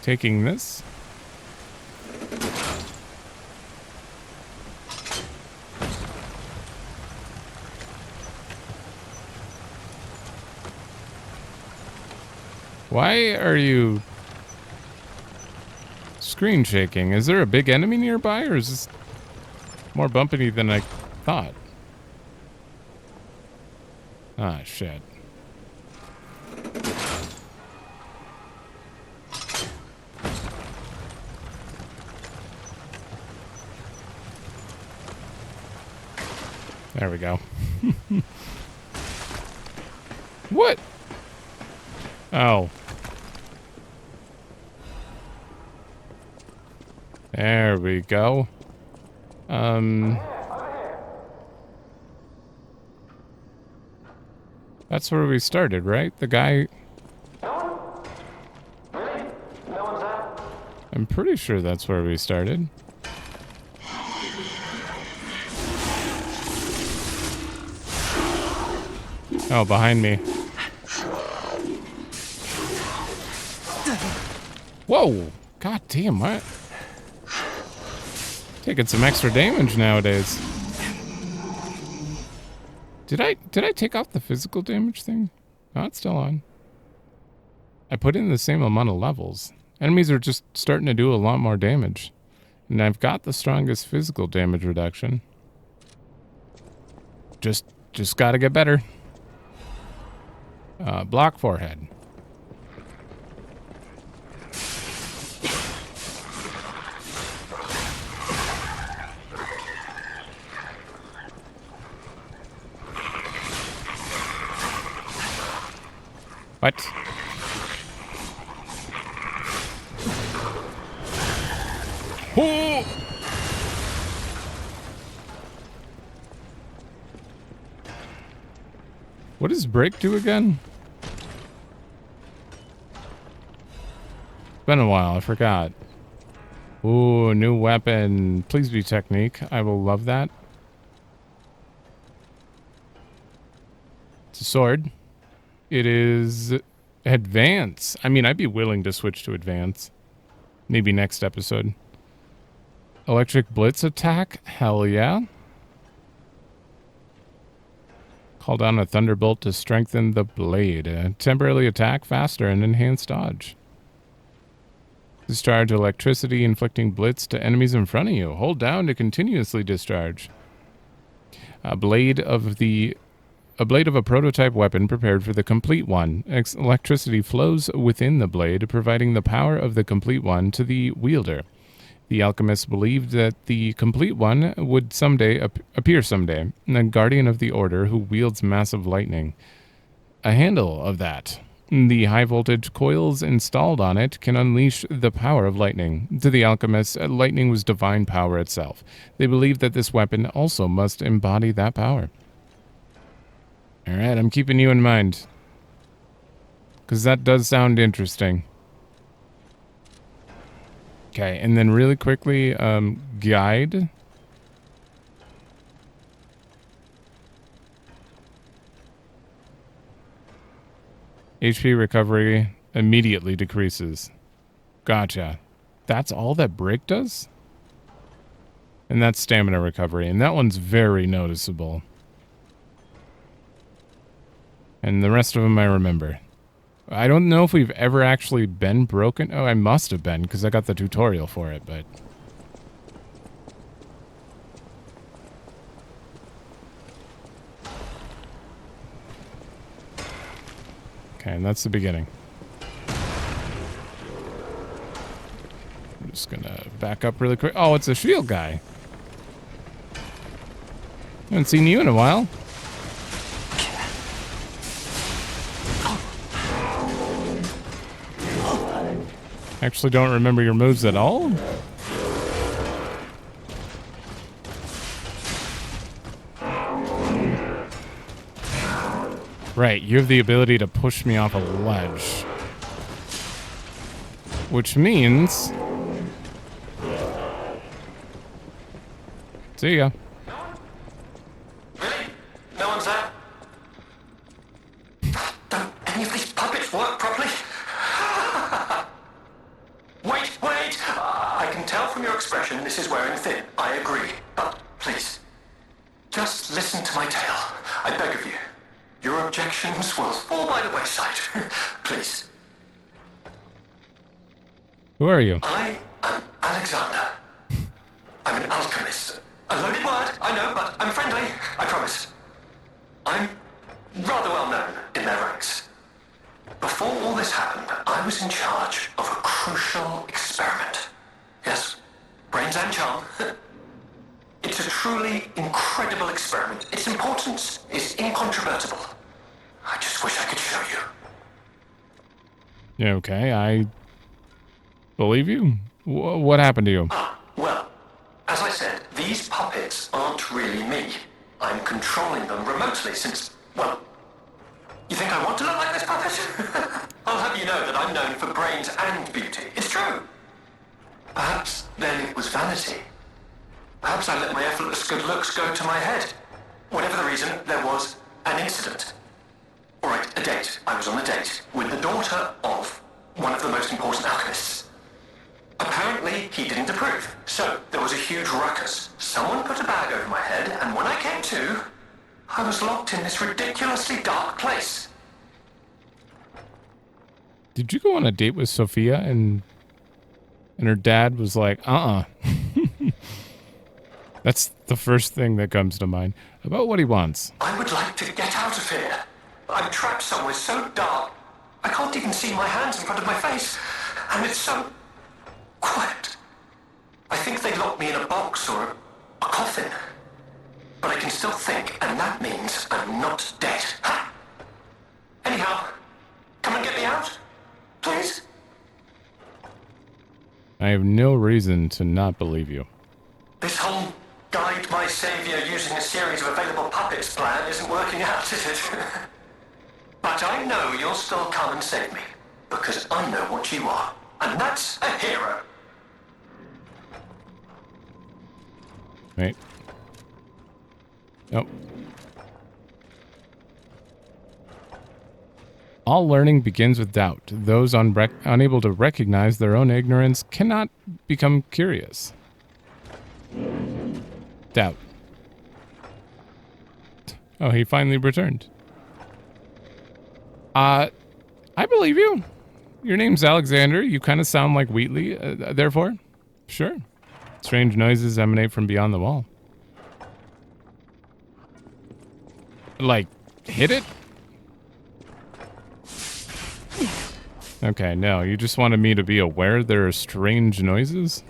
[SPEAKER 1] taking this. Why are you screen shaking? Is there a big enemy nearby, or is this more bumpy than I thought? Ah, shit. There we go. What? Oh. There we go. That's where we started, right? The guy... I'm pretty sure that's where we started. Oh, behind me. Whoa! God damn, what? Taking some extra damage nowadays. Did I take off the physical damage thing? No, it's still on. I put in the same amount of levels. Enemies are just starting to do a lot more damage. And I've got the strongest physical damage reduction. Just gotta get better. Block forehead. What? Oh! What does break do again? Been a while, I forgot. Ooh, new weapon. Please be technique. I will love that. It's a sword. It is advance. I mean, I'd be willing to switch to advance. Maybe next episode. Electric blitz attack? Hell yeah. Call down a thunderbolt to strengthen the blade. Temporarily attack faster and enhance dodge. Discharge electricity, inflicting blitz to enemies in front of you. Hold down to continuously discharge. A blade of a prototype weapon prepared for the complete one. Electricity flows within the blade, providing the power of the complete one to the wielder. The alchemists believed that the complete one would appear someday, a guardian of the order who wields massive lightning. A handle of that. The high-voltage coils installed on it can unleash the power of lightning. To the alchemists, lightning was divine power itself. They believed that this weapon also must embody that power. Alright, I'm keeping you in mind. Because that does sound interesting. Okay, and then really quickly, guide. HP recovery immediately decreases. Gotcha. That's all that break does? And that's stamina recovery, and that one's very noticeable. And the rest of them I remember. I don't know if we've ever actually been broken. Oh, I must have been, because I got the tutorial for it, but... Okay, and that's the beginning. I'm just gonna back up really quick. Oh, it's a shield guy. Haven't seen you in a while. Actually don't remember your moves at all. Right, you have the ability to push me off a ledge. Which means... See ya.
[SPEAKER 6] Really? No one's there? Don't any of these puppets work properly? Wait! I can tell from your expression this is wearing thin. I agree. But please, just listen to my tale. I beg of you. Your objections will fall by the wayside. Please.
[SPEAKER 1] Who are you?
[SPEAKER 6] I am Alexander. I'm an alchemist. A loaded word, I know, but I'm friendly, I promise. I'm rather well known in their ranks. Before all this happened, I was in charge of a crucial experiment. Yes, brains and charm. It's a truly incredible experiment. Its importance is incontrovertible. I just wish I could show you.
[SPEAKER 1] Okay, I believe you. What happened to you?
[SPEAKER 6] Well, as I said, these puppets aren't really me. I'm controlling them remotely since, well, you think I want to look like this puppet? I'll have you know that I'm known for brains and beauty. It's true. Perhaps then it was vanity. Perhaps I let my effortless good looks go to my head. Whatever the reason, there was an incident. All right, a date. I was on a date with the daughter of one of the most important alchemists. Apparently, he didn't approve. So, there was a huge ruckus. Someone put a bag over my head, and when I came to, I was locked in this ridiculously dark place.
[SPEAKER 1] Did you go on a date with Sophia and her dad was like, That's the first thing that comes to mind about what he wants.
[SPEAKER 6] I would like to get out of here. I'm trapped somewhere so dark, I can't even see my hands in front of my face. And it's so quiet. I think they locked me in a box or a coffin. But I can still think, and that means I'm not dead. Ha! Anyhow, come and get me out, please.
[SPEAKER 1] I have no reason to not believe you.
[SPEAKER 6] This whole guide my savior using a series of available puppets plan isn't working out, is it? But I know you'll still come and save me, because I know what you are, and that's a hero.
[SPEAKER 1] Right. Nope. All learning begins with doubt. Those unable to recognize their own ignorance cannot become curious. Doubt. Oh, he finally returned. I believe you. Your name's Alexander. You kind of sound like Wheatley, therefore. Sure. Strange noises emanate from beyond the wall. Like, hit it? Okay, no, you just wanted me to be aware there are strange noises?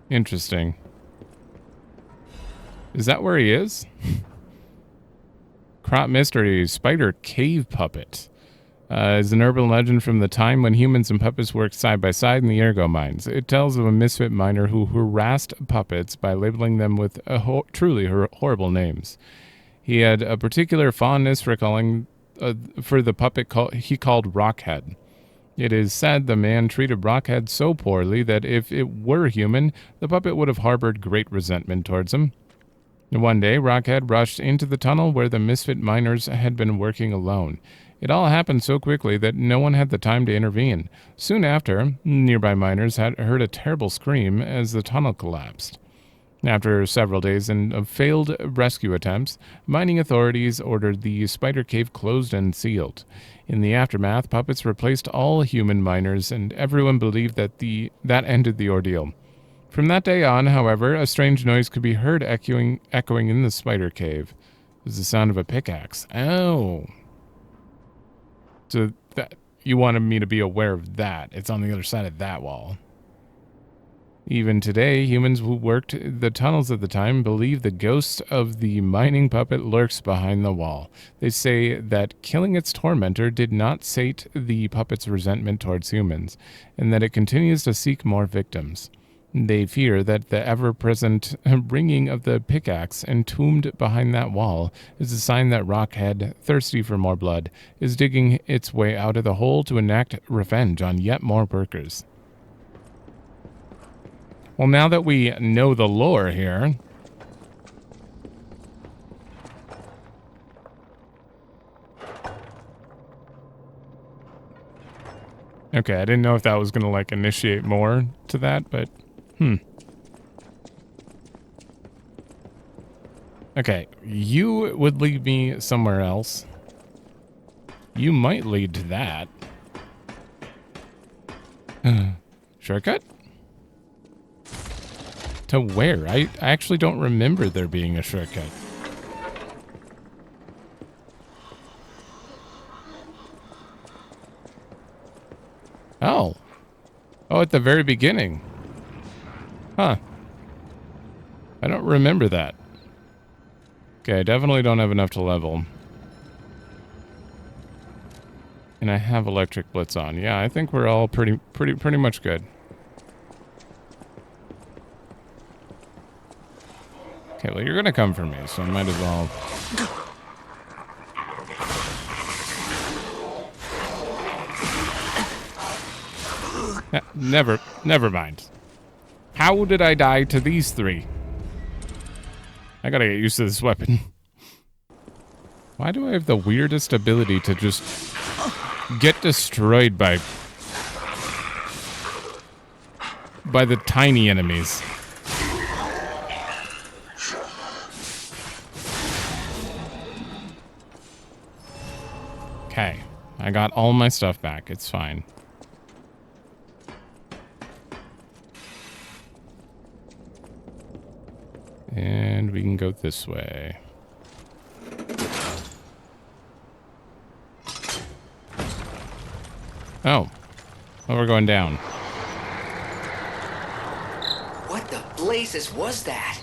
[SPEAKER 1] Interesting. Is that where he is? Krat Mystery, Spider Cave Puppet. Is an urban legend from the time when humans and puppets worked side by side in the Ergo mines. It tells of a misfit miner who harassed puppets by labeling them with truly horrible names. He had a particular fondness for the puppet he called Rockhead. It is said the man treated Rockhead so poorly that if it were human, the puppet would have harbored great resentment towards him. One day, Rockhead rushed into the tunnel where the misfit miners had been working alone. It all happened so quickly that no one had the time to intervene. Soon after, nearby miners had heard a terrible scream as the tunnel collapsed. After several days of failed rescue attempts, mining authorities ordered the spider cave closed and sealed. In the aftermath, puppets replaced all human miners, and everyone believed that that ended the ordeal. From that day on, however, a strange noise could be heard echoing in the spider cave. It was the sound of a pickaxe. Oh. So that you wanted me to be aware of that. It's on the other side of that wall. Even today, humans who worked the tunnels at the time believe the ghost of the mining puppet lurks behind the wall. They say that killing its tormentor did not sate the puppet's resentment towards humans, and that it continues to seek more victims. They fear that the ever-present ringing of the pickaxe entombed behind that wall is a sign that Rockhead, thirsty for more blood, is digging its way out of the hole to enact revenge on yet more workers. Well, now that we know the lore here... Okay, I didn't know if that was going to, like, initiate more to that, but... Okay, you would lead me somewhere else. You might lead to that. Shortcut? To where? I actually don't remember there being a shortcut. Oh. Oh, at the very beginning. Huh. I don't remember that. Okay, I definitely don't have enough to level. And I have electric blitz on. Yeah, I think we're all pretty much good. Okay, well, you're gonna come for me, so I might as well... Never mind. How did I die to these three? I gotta get used to this weapon. Why do I have the weirdest ability to just get destroyed by the tiny enemies? Okay, I got all my stuff back. It's fine. And we can go this way. Oh. Oh, we're going down.
[SPEAKER 2] What the blazes was that?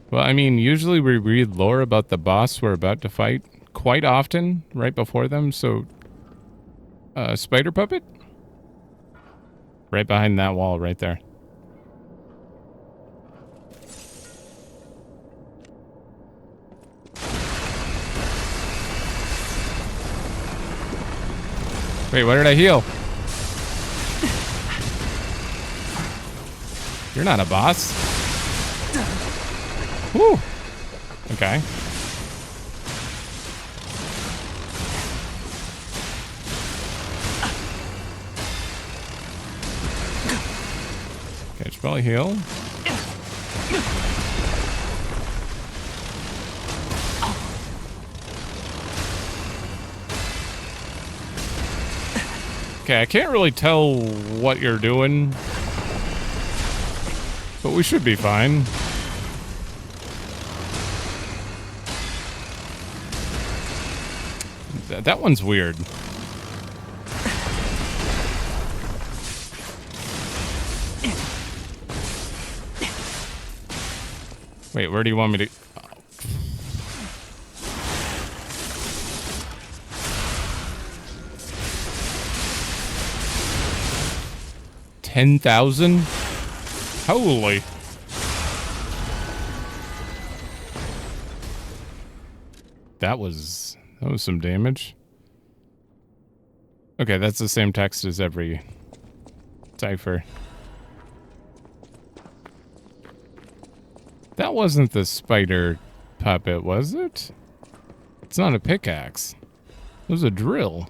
[SPEAKER 1] Well, I mean, usually we read lore about the boss we're about to fight quite often right before them, so... spider puppet? Right behind that wall right there. Wait, what did I heal? You're not a boss. Woo. Okay. Okay, should probably heal. Okay, I can't really tell what you're doing, but we should be fine. That one's weird. Wait, where do you want me to... 10,000? Holy. That was some damage. Okay, that's the same text as every cipher. That wasn't the spider puppet, was it? It's not a pickaxe. It was a drill.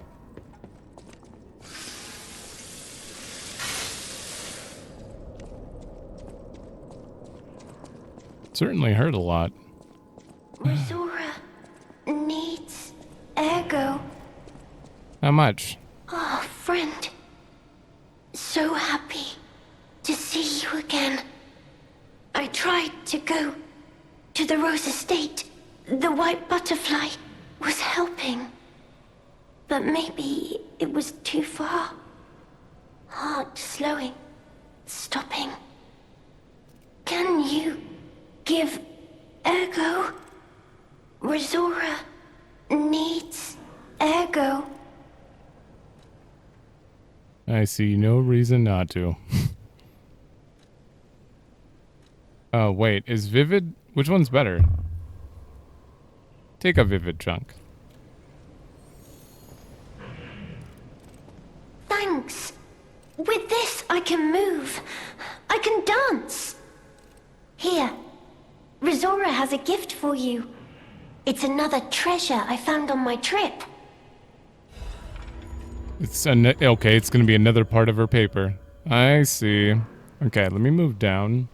[SPEAKER 1] Certainly hurt a lot.
[SPEAKER 7] Zora needs ergo.
[SPEAKER 1] How much?
[SPEAKER 7] Oh, friend. So happy to see you again. I tried to go to the Rose Estate. The white butterfly was helping. But maybe it was too far. Heart slowing, stopping. Can you give ergo? Rizora needs ergo.
[SPEAKER 1] I see no reason not to. Oh, wait. Is Vivid? Which one's better? Take a Vivid chunk.
[SPEAKER 7] Thanks. With this, I can move. I can dance. Here, Rizora has a gift for you. It's another treasure I found on my trip.
[SPEAKER 1] Okay, it's gonna be another part of her paper. I see. Okay, let me move down.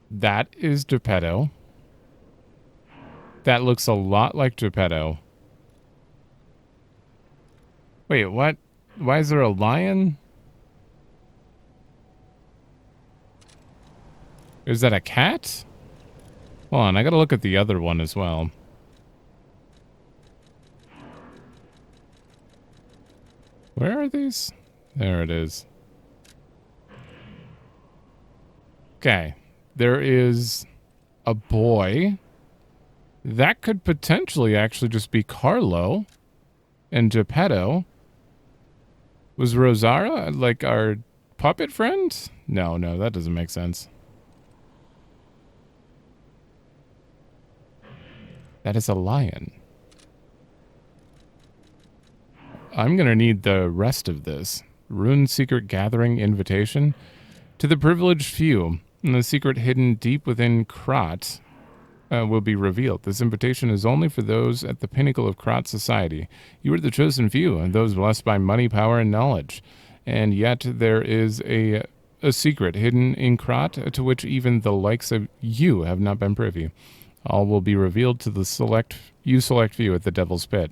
[SPEAKER 1] That is Geppetto. That looks a lot like Geppetto. Wait, what? Why is there a lion? Is that a cat? Hold on, I gotta look at the other one as well. Where are these? There it is. Okay. There is a boy. That could potentially actually just be Carlo and Geppetto. Was Rosara like our puppet friend? No, that doesn't make sense. That is a lion. I'm gonna need the rest of this. Rune Secret Gathering Invitation. To the privileged few, and the secret hidden deep within Krat will be revealed. This invitation is only for those at the pinnacle of Krat society. You are the chosen few, and those blessed by money, power, and knowledge. And yet there is a secret hidden in Krat to which even the likes of you have not been privy. All will be revealed to the select few at the Devil's Pit.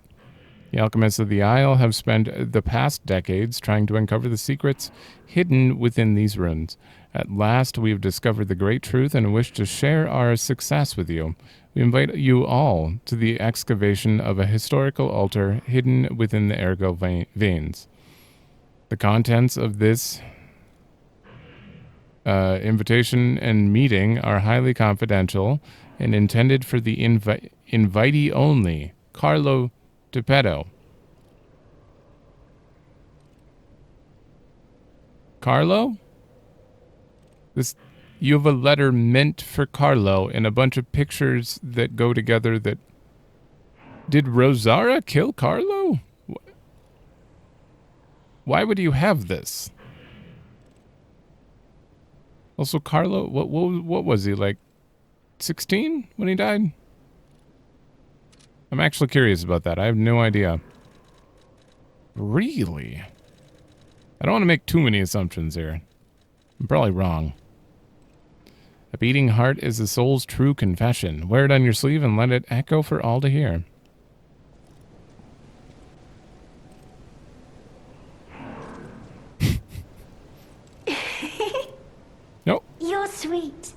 [SPEAKER 1] The alchemists of the Isle have spent the past decades trying to uncover the secrets hidden within these runes. At last, we have discovered the great truth and wish to share our success with you. We invite you all to the excavation of a historical altar hidden within the ergo veins. The contents of this invitation and meeting are highly confidential and intended for the invitee only. Carlo Geppetto. Carlo? You have a letter meant for Carlo and a bunch of pictures that go together that... Did Rosara kill Carlo? Why would you have this? Also, Carlo, what was he, like 16 when he died? I'm actually curious about that. I have no idea. Really? I don't want to make too many assumptions here. I'm probably wrong. A beating heart is the soul's true confession. Wear it on your sleeve and let it echo for all to hear. Nope.
[SPEAKER 7] You're sweet.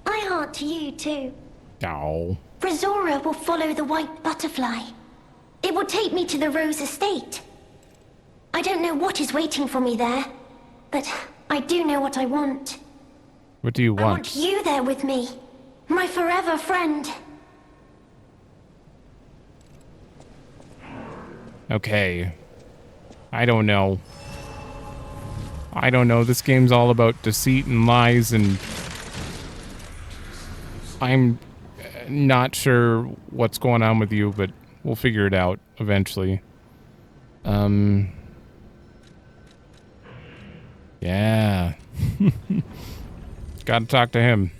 [SPEAKER 7] I heart to you too.
[SPEAKER 1] No.
[SPEAKER 7] Rizora will follow the white butterfly. It will take me to the Rose Estate. I don't know what is waiting for me there, but I do know what I want.
[SPEAKER 1] What do you want?
[SPEAKER 7] I want you there with me, my forever friend.
[SPEAKER 1] Okay. I don't know. I don't know. This game's all about deceit and lies, and I'm not sure what's going on with you, but we'll figure it out eventually. Yeah. Gotta talk to him.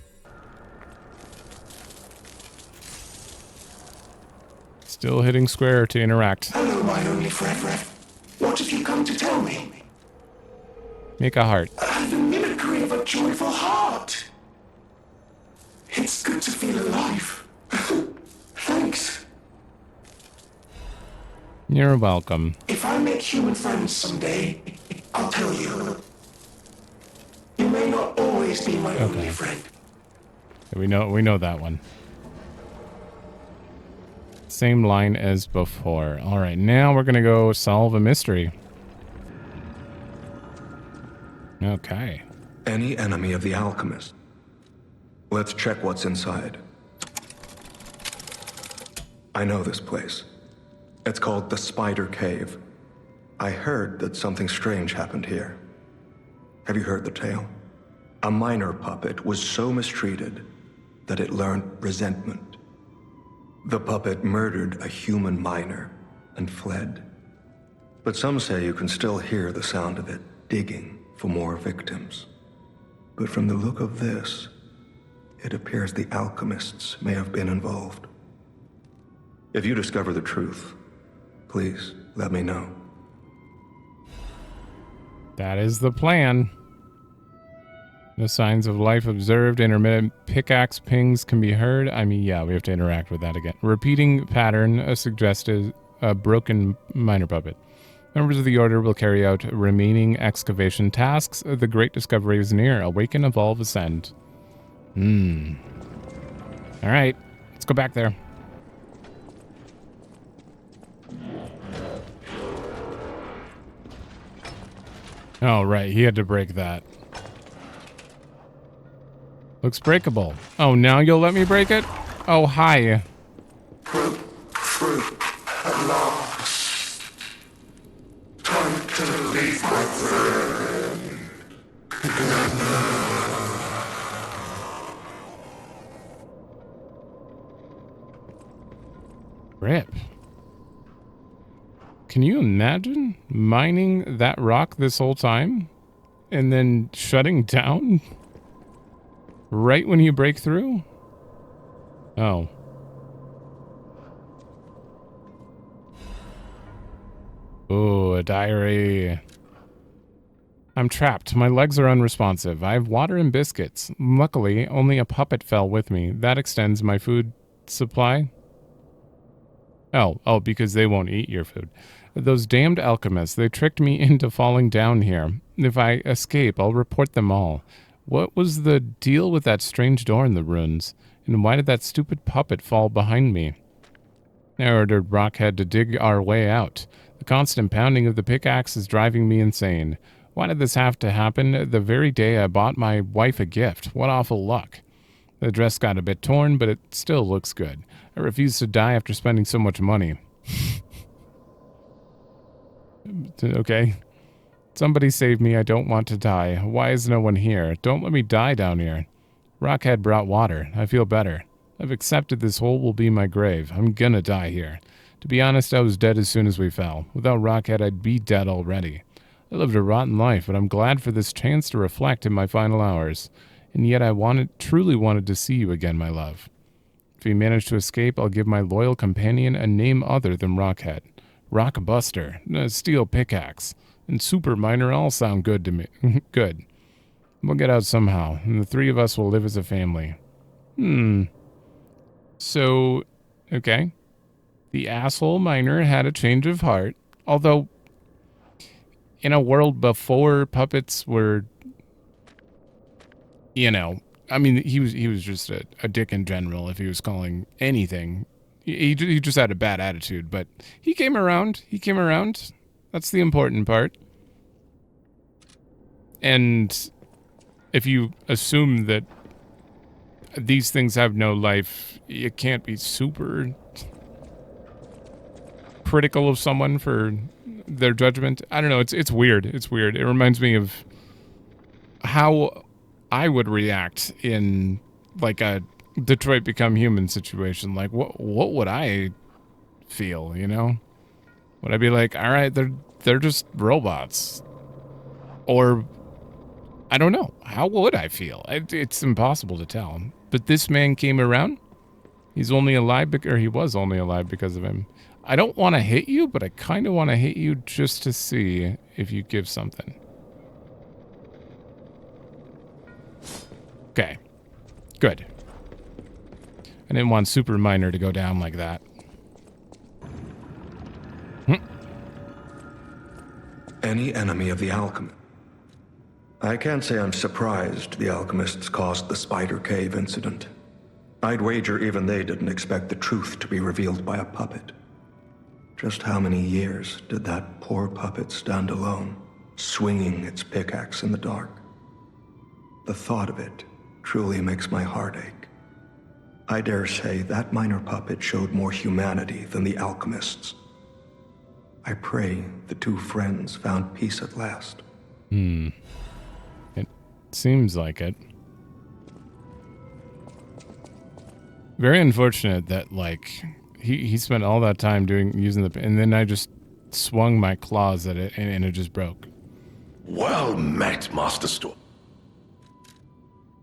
[SPEAKER 1] Still hitting square to interact.
[SPEAKER 4] Hello, my only friend. What have you come to tell me?
[SPEAKER 1] Make a heart.
[SPEAKER 4] The mimicry of a joyful heart. It's good to feel alive. Thanks.
[SPEAKER 1] You're welcome.
[SPEAKER 4] If I make human friends someday, I'll tell you. You may not always be my only friend.
[SPEAKER 1] We know that one. Same line as before. All right, now we're gonna go solve a mystery. Okay.
[SPEAKER 5] Any enemy of the alchemist. Let's check what's inside. I know this place. It's called the Spider Cave. I heard that something strange happened here. Have you heard the tale? A miner puppet was so mistreated that it learned resentment. The puppet murdered a human miner and fled. But some say you can still hear the sound of it digging for more victims. But from the look of this, it appears the alchemists may have been involved. If you discover the truth, please let me know.
[SPEAKER 1] That is the plan. No signs of life observed. Intermittent pickaxe pings can be heard. I mean, yeah, we have to interact with that again. Repeating pattern suggested a broken miner puppet. Members of the Order will carry out remaining excavation tasks. The great discovery is near. Awaken, evolve, ascend. All right, let's go back there. Oh, right, he had to break that. Looks breakable. Oh, now you'll let me break it? Oh, hi.
[SPEAKER 4] Fruit, at last. Time to leave my friend.
[SPEAKER 1] Rip. Can you imagine mining that rock this whole time and then shutting down right when you break through? Oh. Ooh, a diary. I'm trapped. My legs are unresponsive. I have water and biscuits. Luckily, only a puppet fell with me. That extends my food supply. Oh, because they won't eat your food. Those damned alchemists, they tricked me into falling down here. If I escape, I'll report them all. What was the deal with that strange door in the ruins? And why did that stupid puppet fall behind me? I ordered Rockhead to dig our way out. The constant pounding of the pickaxe is driving me insane. Why did this have to happen the very day I bought my wife a gift? What awful luck. The dress got a bit torn, but it still looks good. I refuse to die after spending so much money. Okay. Somebody save me. I don't want to die. Why is no one here? Don't let me die down here. Rockhead brought water. I feel better. I've accepted this hole will be my grave. I'm gonna die here. To be honest, I was dead as soon as we fell. Without Rockhead, I'd be dead already. I lived a rotten life, but I'm glad for this chance to reflect in my final hours. And yet I truly wanted to see you again, my love. If you manage to escape, I'll give my loyal companion a name other than Rockhead. Rockbuster, a steel pickaxe, and Super Miner all sound good to me. Good. We'll get out somehow, and the three of us will live as a family. So, okay. The asshole miner had a change of heart, although in a world before puppets were, you know, I mean, he was just a dick in general if he was calling anything. He just had a bad attitude, but he came around. He came around. That's the important part. And if you assume that these things have no life, you can't be super critical of someone for their judgment. I don't know. It's weird. It's weird. It reminds me of how I would react in like a Detroit Become Human situation. Like, what would I feel? You know, would I be like, all right, they're just robots, or I don't know. How would I feel? It's impossible to tell. But this man came around. He's only alive, or he was only alive because of him. I don't want to hit you, but I kind of want to hit you just to see if you give something. Okay. Good. I didn't want Super Minor to go down like that.
[SPEAKER 5] Any enemy of the alchemist. I can't say I'm surprised the alchemists caused the Spider Cave incident. I'd wager even they didn't expect the truth to be revealed by a puppet. Just how many years did that poor puppet stand alone, swinging its pickaxe in the dark? The thought of it truly makes my heart ache. I dare say that minor puppet showed more humanity than the alchemists. I pray the two friends found peace at last.
[SPEAKER 1] It seems like it. Very unfortunate that, like, he spent all that time using the, and then I just swung my claws at it and it just broke.
[SPEAKER 4] Well met, Master Storm.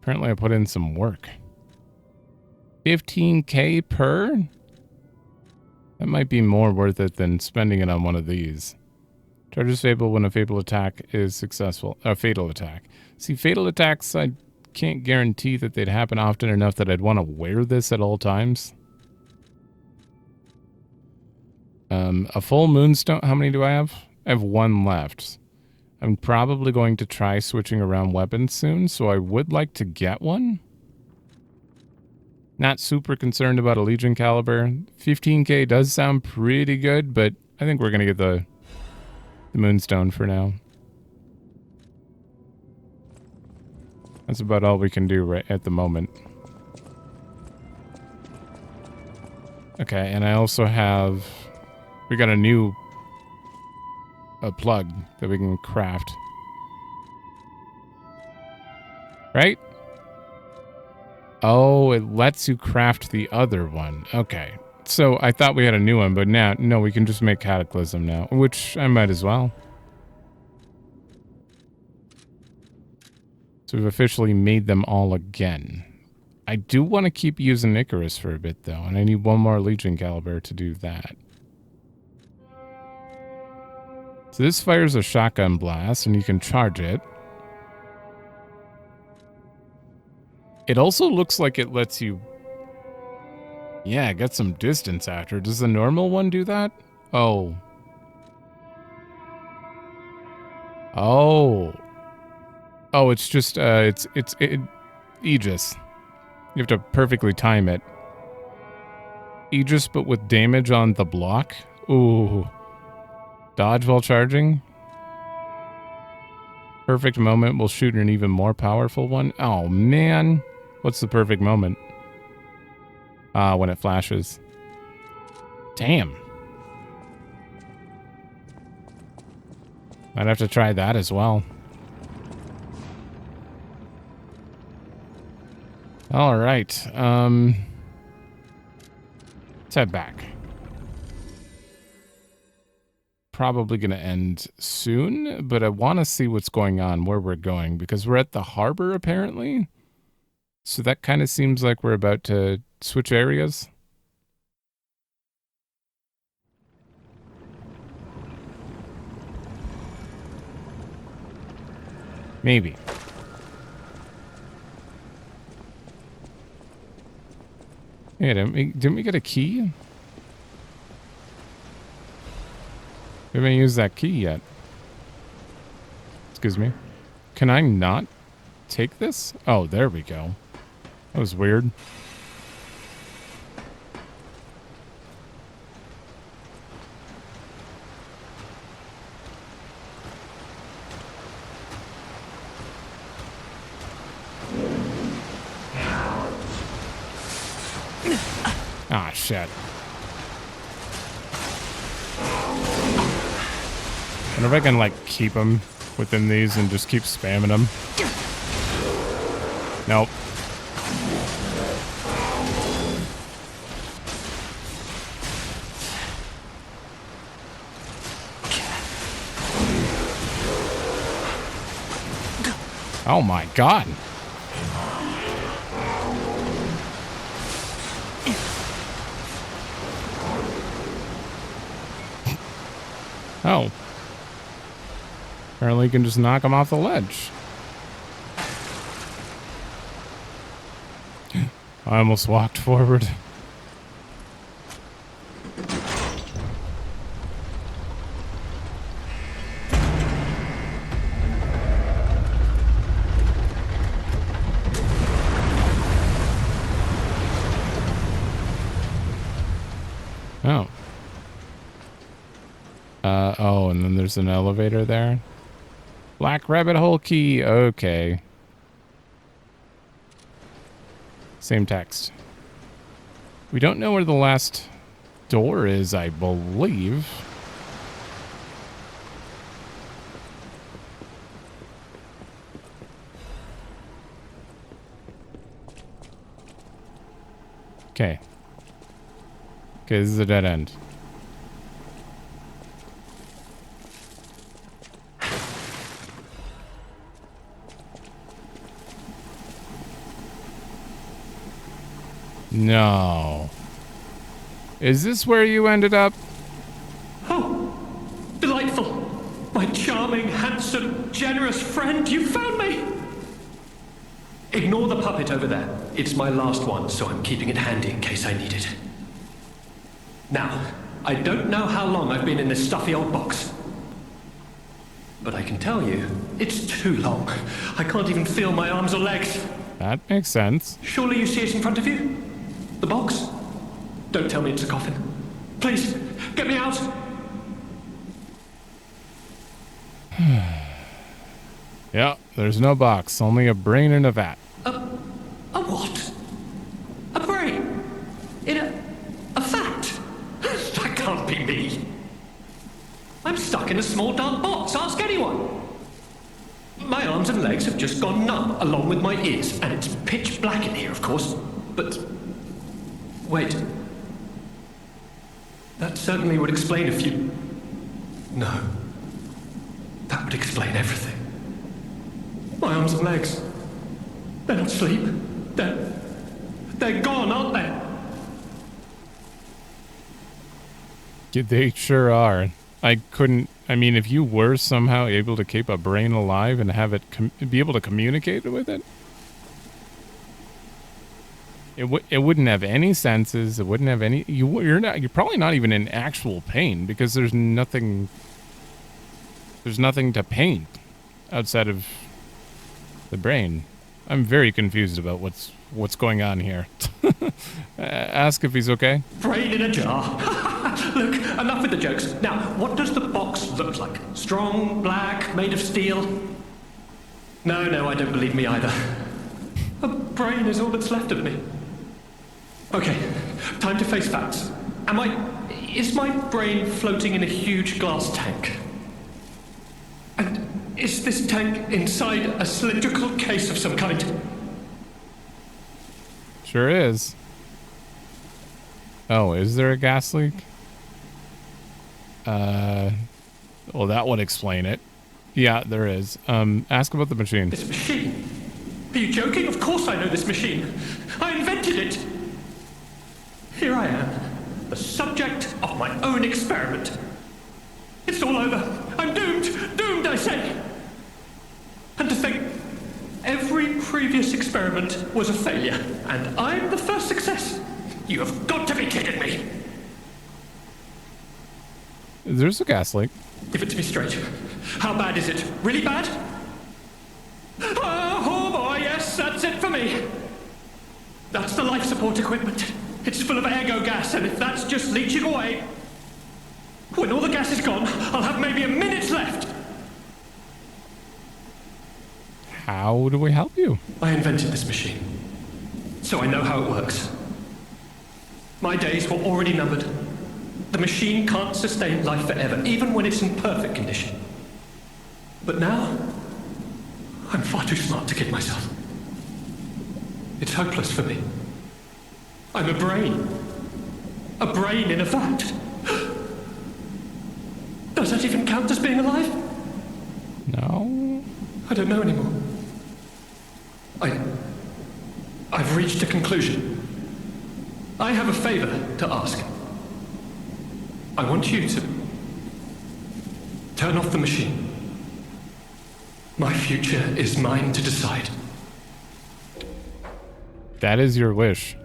[SPEAKER 1] Apparently I put in some work. 15k per? That might be more worth it than spending it on one of these. Charges Fable when a Fable attack is successful. A fatal attack. See, fatal attacks, I can't guarantee that they'd happen often enough that I'd want to wear this at all times. A full moonstone. How many do I have? I have one left. I'm probably going to try switching around weapons soon, so I would like to get one. Not super concerned about a Legion caliber. 15k does sound pretty good, but I think we're going to get the moonstone for now. That's about all we can do right at the moment. Okay, and I also have... We got a plug that we can craft. Right? Oh, it lets you craft the other one. Okay. So I thought we had a new one, but now, no, we can just make Cataclysm now, which I might as well. So we've officially made them all again. I do want to keep using Icarus for a bit, though, and I need one more Legion caliber to do that. So this fires a shotgun blast, and you can charge it. It also looks like it lets you... Yeah, get some distance after. Does the normal one do that? Oh. Oh. Oh, it's just, it's Aegis. You have to perfectly time it. Aegis, but with damage on the block? Ooh. Dodge while charging? Perfect moment will shoot an even more powerful one. Oh, man. What's the perfect moment? When it flashes. Damn. I'd have to try that as well. All right. Let's head back. Probably going to end soon, but I want to see what's going on, where we're going, because we're at the harbor, apparently. So that kind of seems like we're about to switch areas. Maybe. Yeah, didn't we get a key? We haven't used that key yet. Excuse me. Can I not take this? Oh, there we go. That was weird. Ah, shit. wonder if I can, like, keep them within these and just keep spamming them. Nope. Oh my god. Oh. Apparently you can just knock him off the ledge. I almost walked forward. Oh. Oh, and then there's an elevator there. Black rabbit hole key. Okay. Same text. We don't know where the last door is, I believe. Okay. Okay, this is a dead end. No. Is this where you ended up?
[SPEAKER 8] Oh, delightful. My charming, handsome, generous friend, you found me. Ignore the puppet over there. It's my last one, so I'm keeping it handy in case I need it. Now, I don't know how long I've been in this stuffy old box. But I can tell you, it's too long. I can't even feel my arms or legs.
[SPEAKER 1] That makes sense.
[SPEAKER 8] Surely you see it in front of you? The box? Don't tell me it's a coffin. Please, get me out!
[SPEAKER 1] Yeah, there's no box, only a brain in a vat.
[SPEAKER 8] A what? A brain? In a vat? That can't be me. I'm stuck in a small dark box, ask anyone. My arms and legs have just gone numb, along with my ears, and it's pitch black in here, of course, but... Wait. That certainly would explain a few... No. That would explain everything. My arms and legs. They're not asleep. They're gone, aren't they?
[SPEAKER 1] They sure are. I mean, if you were somehow able to keep a brain alive and have it be able to communicate with it, it wouldn't have any senses. It wouldn't have any. You're probably not even in actual pain because there's nothing. There's nothing to paint outside of the brain. I'm very confused about what's going on here. Ask if he's okay.
[SPEAKER 8] Brain in a jar. Look, enough with the jokes. Now, what does the box look like? Strong, black, made of steel? No, I don't believe me either. A brain is all that's left of me. Okay, time to face facts. Is my brain floating in a huge glass tank? And is this tank inside a cylindrical case of some kind?
[SPEAKER 1] Sure is. Oh, is there a gas leak? Well, that would explain it. Yeah, there is. Ask about the machine.
[SPEAKER 8] This machine? Are you joking? Of course I know this machine. I invented it. Here I am, the subject of my own experiment. It's all over. I'm doomed. Doomed, I say. And to think, every previous experiment was a failure, and I'm the first success. You have got to be kidding me.
[SPEAKER 1] There's a gas leak.
[SPEAKER 8] Give it to me straight. How bad is it? Really bad? Oh boy, yes, that's it for me. That's the life support equipment. It's full of ergo gas, and if that's just leaching away, when all the gas is gone, I'll have maybe a minute left.
[SPEAKER 1] How do we help you?
[SPEAKER 8] I invented this machine, so I know how it works. My days were already numbered. The machine can't sustain life forever, even when it's in perfect condition. But now, I'm far too smart to kid myself. It's hopeless for me. I'm a brain. A brain in a vat. Does that even count as being alive?
[SPEAKER 1] No.
[SPEAKER 8] I don't know anymore. I've reached a conclusion. I have a favor to ask. I want you to turn off the machine. My future is mine to decide.
[SPEAKER 1] That is your wish.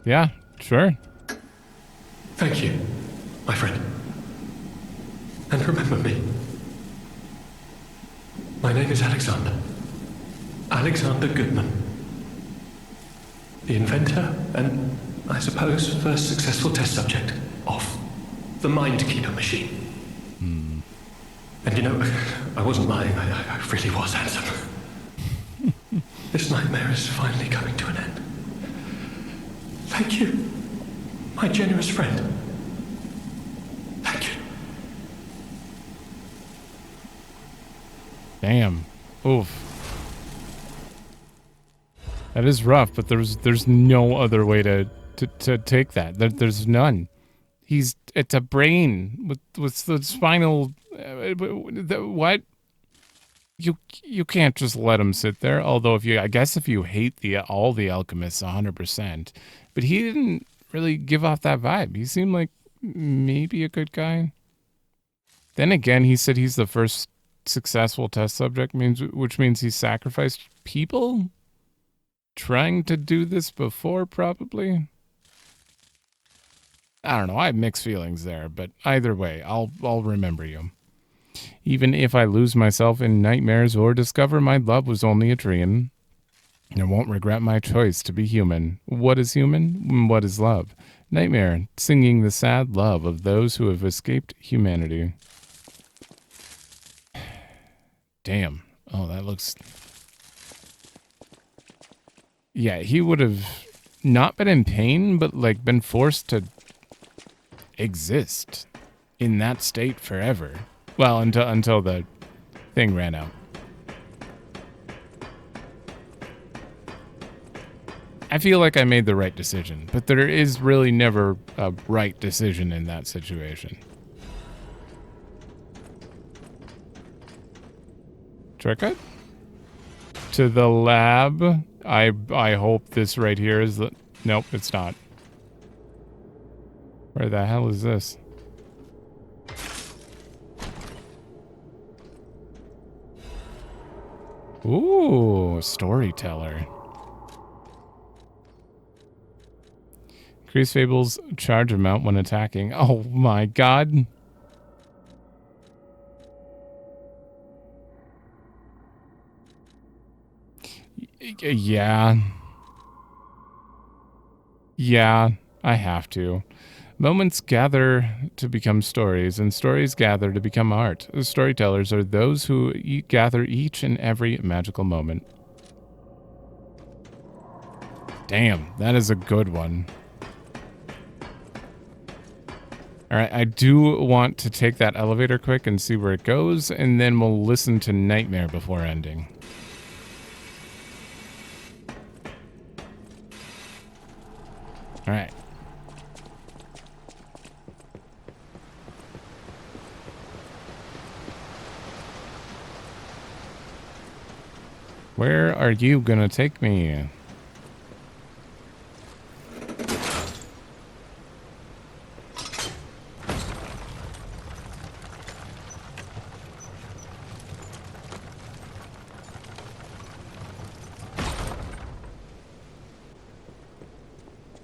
[SPEAKER 1] Yeah, sure.
[SPEAKER 8] Thank you, my friend. And remember me. My name is Alexander. Alexander Goodman. The inventor and, I suppose, first successful test subject of the Mindkeeper machine. And you know, I wasn't lying. I really was handsome. This nightmare is finally coming to an end. Thank you, my generous friend. Thank you.
[SPEAKER 1] Damn. Oof. That is rough, but there's no other way to take that. There's none. It's a brain with the spinal. What? You can't just let him sit there. Although I guess if you hate all the alchemists 100%, but he didn't really give off that vibe. He seemed like maybe a good guy. Then again, he said he's the first successful test subject, which means he sacrificed people trying to do this before, probably. I don't know. I have mixed feelings there, but either way, I'll remember you. Even if I lose myself in nightmares or discover my love was only a dream, I won't regret my choice to be human. What is human? What is love? Nightmare, singing the sad love of those who have escaped humanity. Damn. Oh, that looks... Yeah, he would have not been in pain, but like been forced to exist in that state forever. Well, until the thing ran out. I feel like I made the right decision, but there is really never a right decision in that situation. Shortcut? To the lab. I hope this right here is the... Nope, it's not. Where the hell is this? Ooh, storyteller. Increase Fable's charge amount when attacking. Oh my god. Yeah. Yeah, I have to. Moments gather to become stories, and stories gather to become art. The storytellers are those who gather each and every magical moment. Damn, that is a good one. Alright, I do want to take that elevator quick and see where it goes, and then we'll listen to Nightmare before ending. Alright. Where are you gonna take me?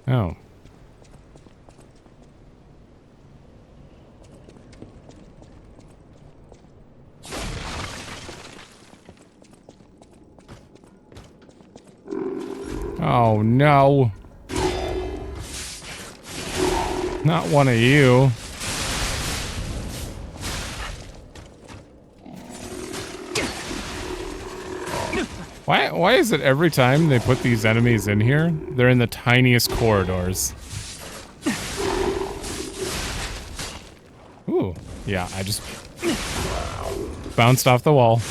[SPEAKER 1] Oh. Oh no. Not one of you. Why is it every time they put these enemies in here, they're in the tiniest corridors? Ooh, Yeah, I just bounced off the wall.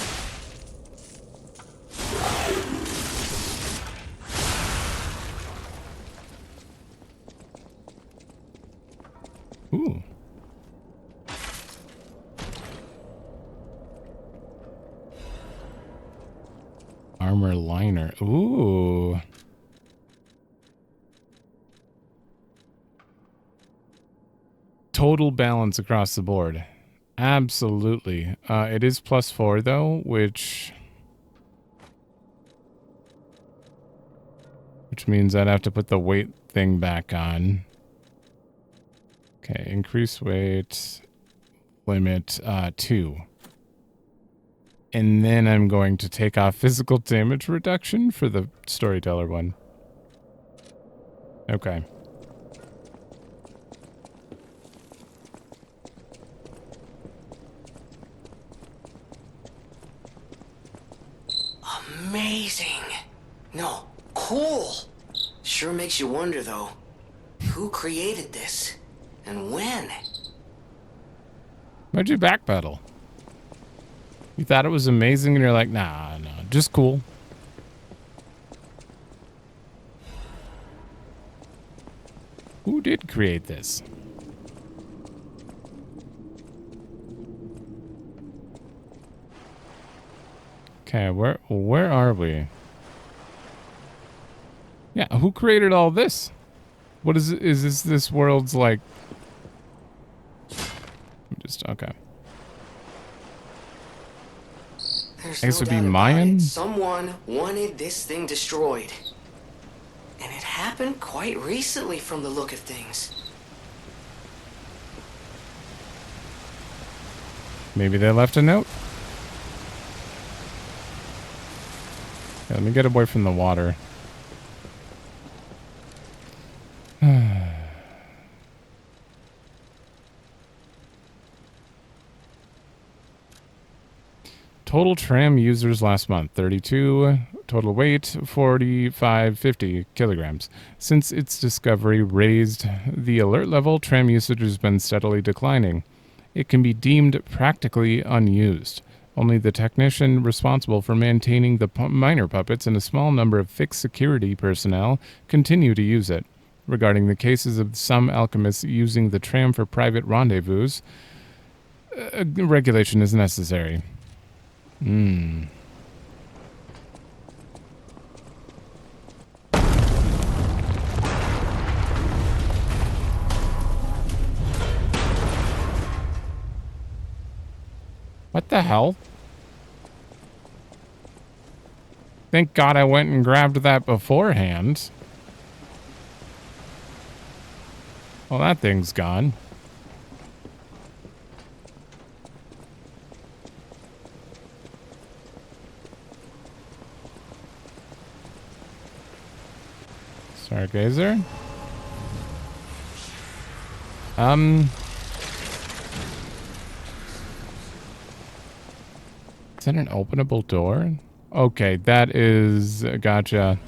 [SPEAKER 1] Ooh. Armor liner. Ooh. Total balance across the board. Absolutely. It is +4 though, which means I'd have to put the weight thing back on. Okay, increase weight limit 2. And then I'm going to take off physical damage reduction for the storyteller one. Okay.
[SPEAKER 2] Amazing. No, cool. Sure makes you wonder, though. Who created this? And when?
[SPEAKER 1] Why'd you backpedal? You thought it was amazing and you're like, nah, just cool. Who did create this? Okay, where are we? Yeah, who created all this? What is this world's like? Just okay.
[SPEAKER 2] There's
[SPEAKER 1] I guess
[SPEAKER 2] no
[SPEAKER 1] it would be
[SPEAKER 2] doubt about
[SPEAKER 1] Mayan?
[SPEAKER 2] it. Someone wanted this thing destroyed. And it happened quite recently from the look of things.
[SPEAKER 1] Maybe they left a note. Okay, let me get away from the water. Total tram users last month, 32. Total weight, 50 kilograms. Since its discovery raised the alert level, tram usage has been steadily declining. It can be deemed practically unused. Only the technician responsible for maintaining the minor puppets and a small number of fixed security personnel continue to use it. Regarding the cases of some alchemists using the tram for private rendezvous, regulation is necessary. What the hell? Thank God I went and grabbed that beforehand. Well, that thing's gone. Stargazer? Is that an openable door? Okay, that is... Gotcha.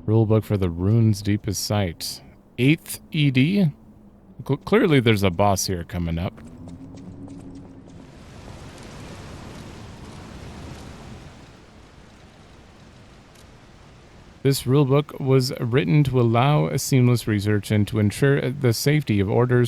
[SPEAKER 1] Rulebook for the rune's deepest site. 8th ED? Clearly there's a boss here coming up. This rulebook was written to allow a seamless research and to ensure the safety of Order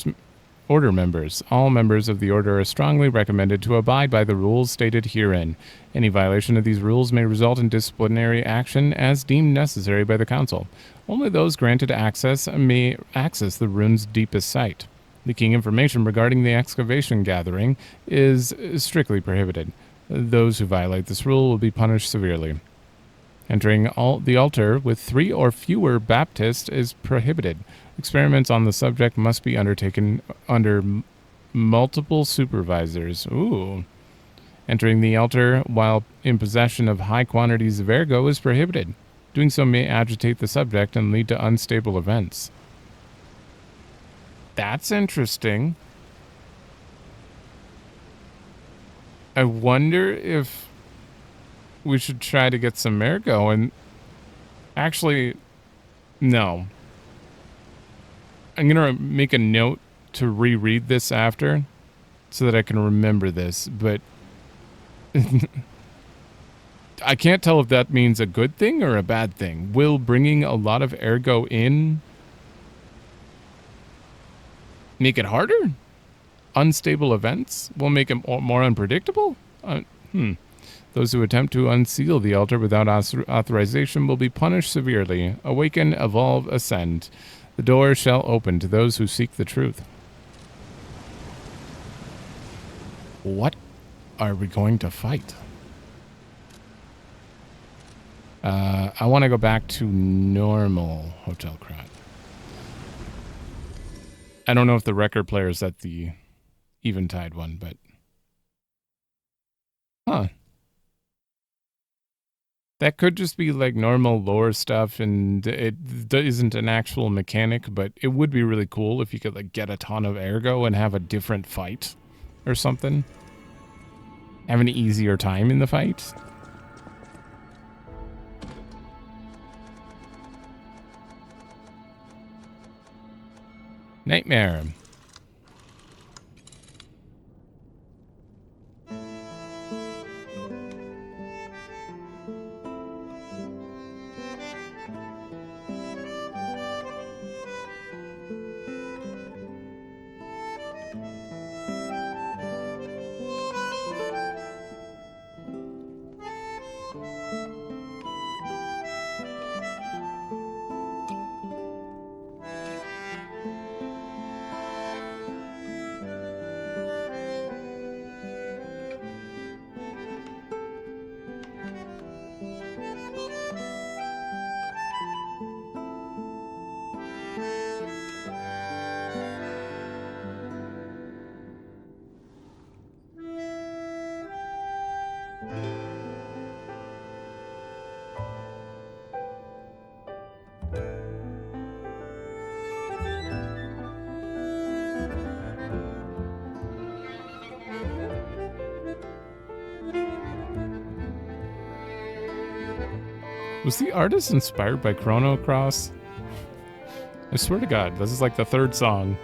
[SPEAKER 1] members. All members of the Order are strongly recommended to abide by the rules stated herein. Any violation of these rules may result in disciplinary action as deemed necessary by the Council. Only those granted access may access the rune's deepest site. Leaking information regarding the excavation gathering is strictly prohibited. Those who violate this rule will be punished severely. Entering the altar with 3 or fewer Baptists is prohibited. Experiments on the subject must be undertaken under multiple supervisors. Ooh. Entering the altar while in possession of high quantities of ergo is prohibited. Doing so may agitate the subject and lead to unstable events. That's interesting. I wonder if we should try to get some ergo and actually, no. I'm going to make a note to reread this after so that I can remember this, but I can't tell if that means a good thing or a bad thing. Will bringing a lot of ergo in make it harder? Unstable events will make it more unpredictable? Those who attempt to unseal the altar without authorization will be punished severely. Awaken, evolve, ascend. The door shall open to those who seek the truth. What are we going to fight? I want to go back to normal Hotel Krat. I don't know if the record player is at the Eventide one, but... Huh. That could just be like normal lore stuff, and it isn't an actual mechanic, but it would be really cool if you could like get a ton of ergo and have a different fight or something. Have an easier time in the fight. Nightmare. Was the artist inspired by Chrono Cross? I swear to God, this is like the third song.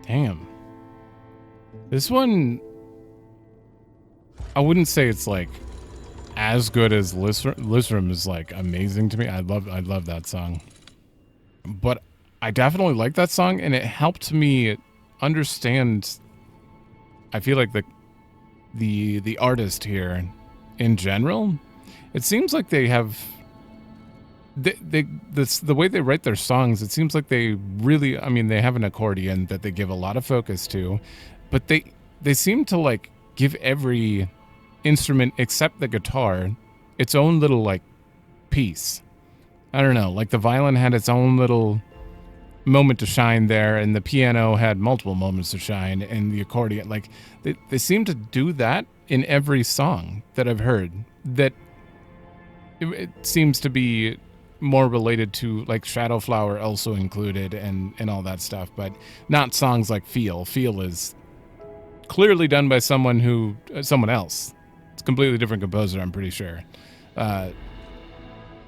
[SPEAKER 1] Damn. This one, I wouldn't say it's like as good as Lysram is like amazing to me. I love that song. But I definitely like that song, and it helped me understand, I feel like the artist here in general. It seems like they have the way they write their songs, it seems like they really, I mean, they have an accordion that they give a lot of focus to, but they seem to like give every instrument except the guitar its own little like piece. I don't know, like the violin had its own little moment to shine there, and the piano had multiple moments to shine, and the accordion, like they seem to do that in every song that I've heard. That it seems to be more related to like Shadow Flower also included and all that stuff, but not songs like Feel. Feel is clearly done by someone else. It's a completely different composer, I'm pretty sure.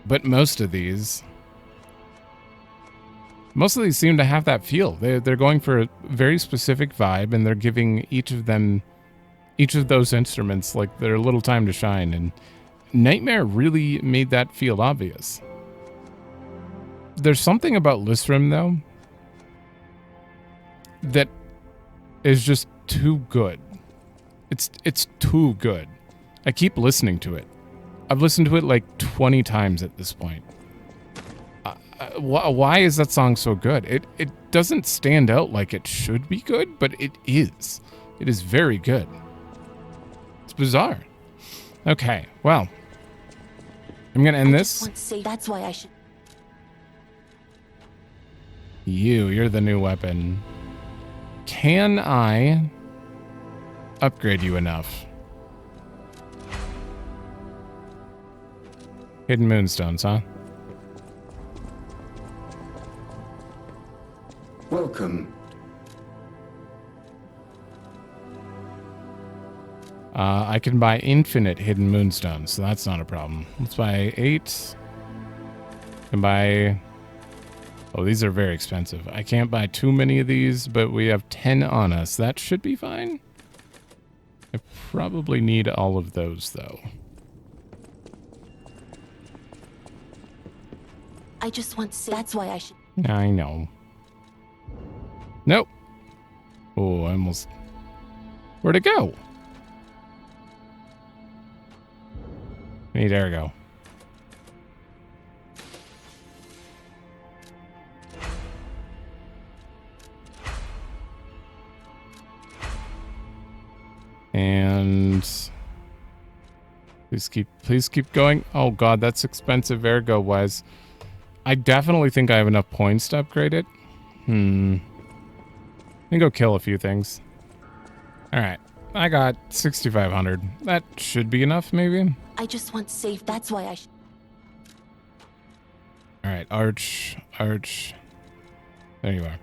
[SPEAKER 1] But most of these seem to have that feel. They're going for a very specific vibe, and they're giving each of those instruments like their little time to shine. And Nightmare really made that feel obvious. There's something about Lystrum, though, that is just too good. It's too good. I keep listening to it. I've listened to it like 20 times at this point. Why is that song so good? It doesn't stand out like it should be good, but it is. It is very good. It's bizarre. Okay, well, I'm gonna end this.
[SPEAKER 9] That's why I should.
[SPEAKER 1] You're the new weapon. Can I upgrade you enough? Hidden Moonstones, huh?
[SPEAKER 5] Welcome.
[SPEAKER 1] I can buy infinite Hidden Moonstones, so that's not a problem. Let's buy 8. I can buy... Oh, these are very expensive. I can't buy too many of these, but we have 10 on us. That should be fine. I probably need all of those, though.
[SPEAKER 9] I just want to say that's why I should.
[SPEAKER 1] I know. Nope. Oh, I almost... Where'd it go? Hey, there we go. And please keep going. Oh god, that's expensive ergo wise. I definitely think I have enough points to upgrade it. I think go kill a few things. Alright. I got 6,500. That should be enough, maybe?
[SPEAKER 9] I just want safe. That's why I should.
[SPEAKER 1] Alright, Arch. There you are.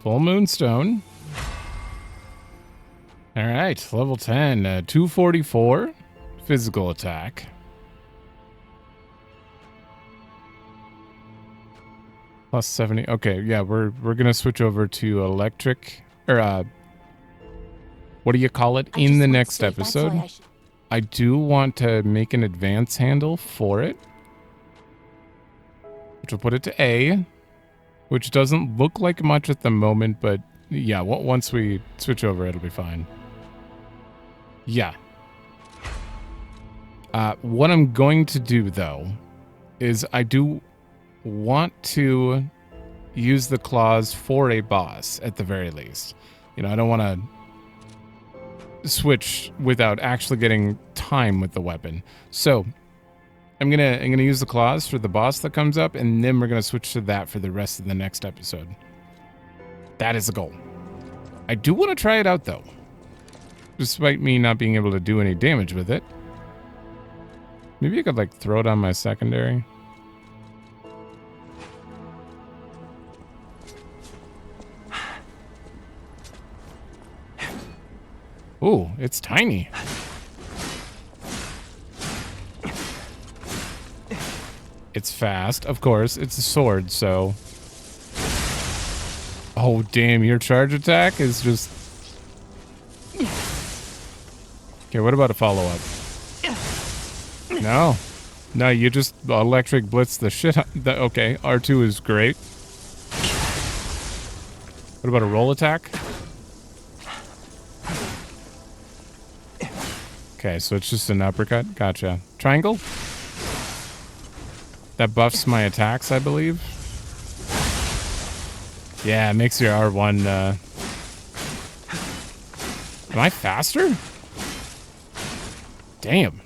[SPEAKER 1] Full Moonstone. Alright, level 10. 244 physical attack. Plus 70. Okay, yeah, we're gonna switch over to electric, or what do you call it, in the next episode. I do want to make an advance handle for it, which will put it to A, which doesn't look like much at the moment, but yeah, once we switch over, it'll be fine. Yeah. What I'm going to do, though, is I do want to use the claws for a boss, at the very least. You know, I don't want to switch without actually getting time with the weapon. So I'm gonna use the claws for the boss that comes up, and then we're gonna switch to that for the rest of the next episode. That is the goal. I do want to try it out, though, despite me not being able to do any damage with it. Maybe I could like throw it on my secondary. Ooh, it's tiny. It's fast, of course. It's a sword, so... Oh, damn, your charge attack is just... Okay, what about a follow-up? No. No, you just electric blitz the shit out... Okay, R2 is great. What about a roll attack? Okay, so it's just an uppercut. Gotcha. Triangle? That buffs my attacks, I believe. Yeah, it makes your R1, Am I faster? Damn.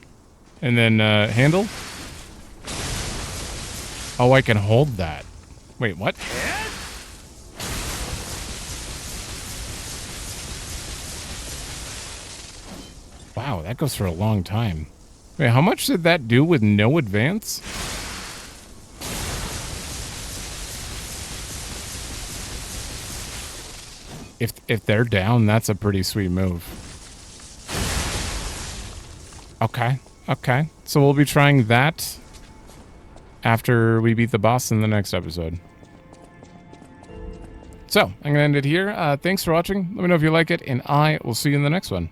[SPEAKER 1] And then, handle? Oh, I can hold that. Wait, what? Wow, that goes for a long time. Wait, how much did that do with no advance? If they're down, that's a pretty sweet move. Okay, okay. So we'll be trying that after we beat the boss in the next episode. So, I'm going to end it here. Thanks for watching. Let me know if you like it, and I will see you in the next one.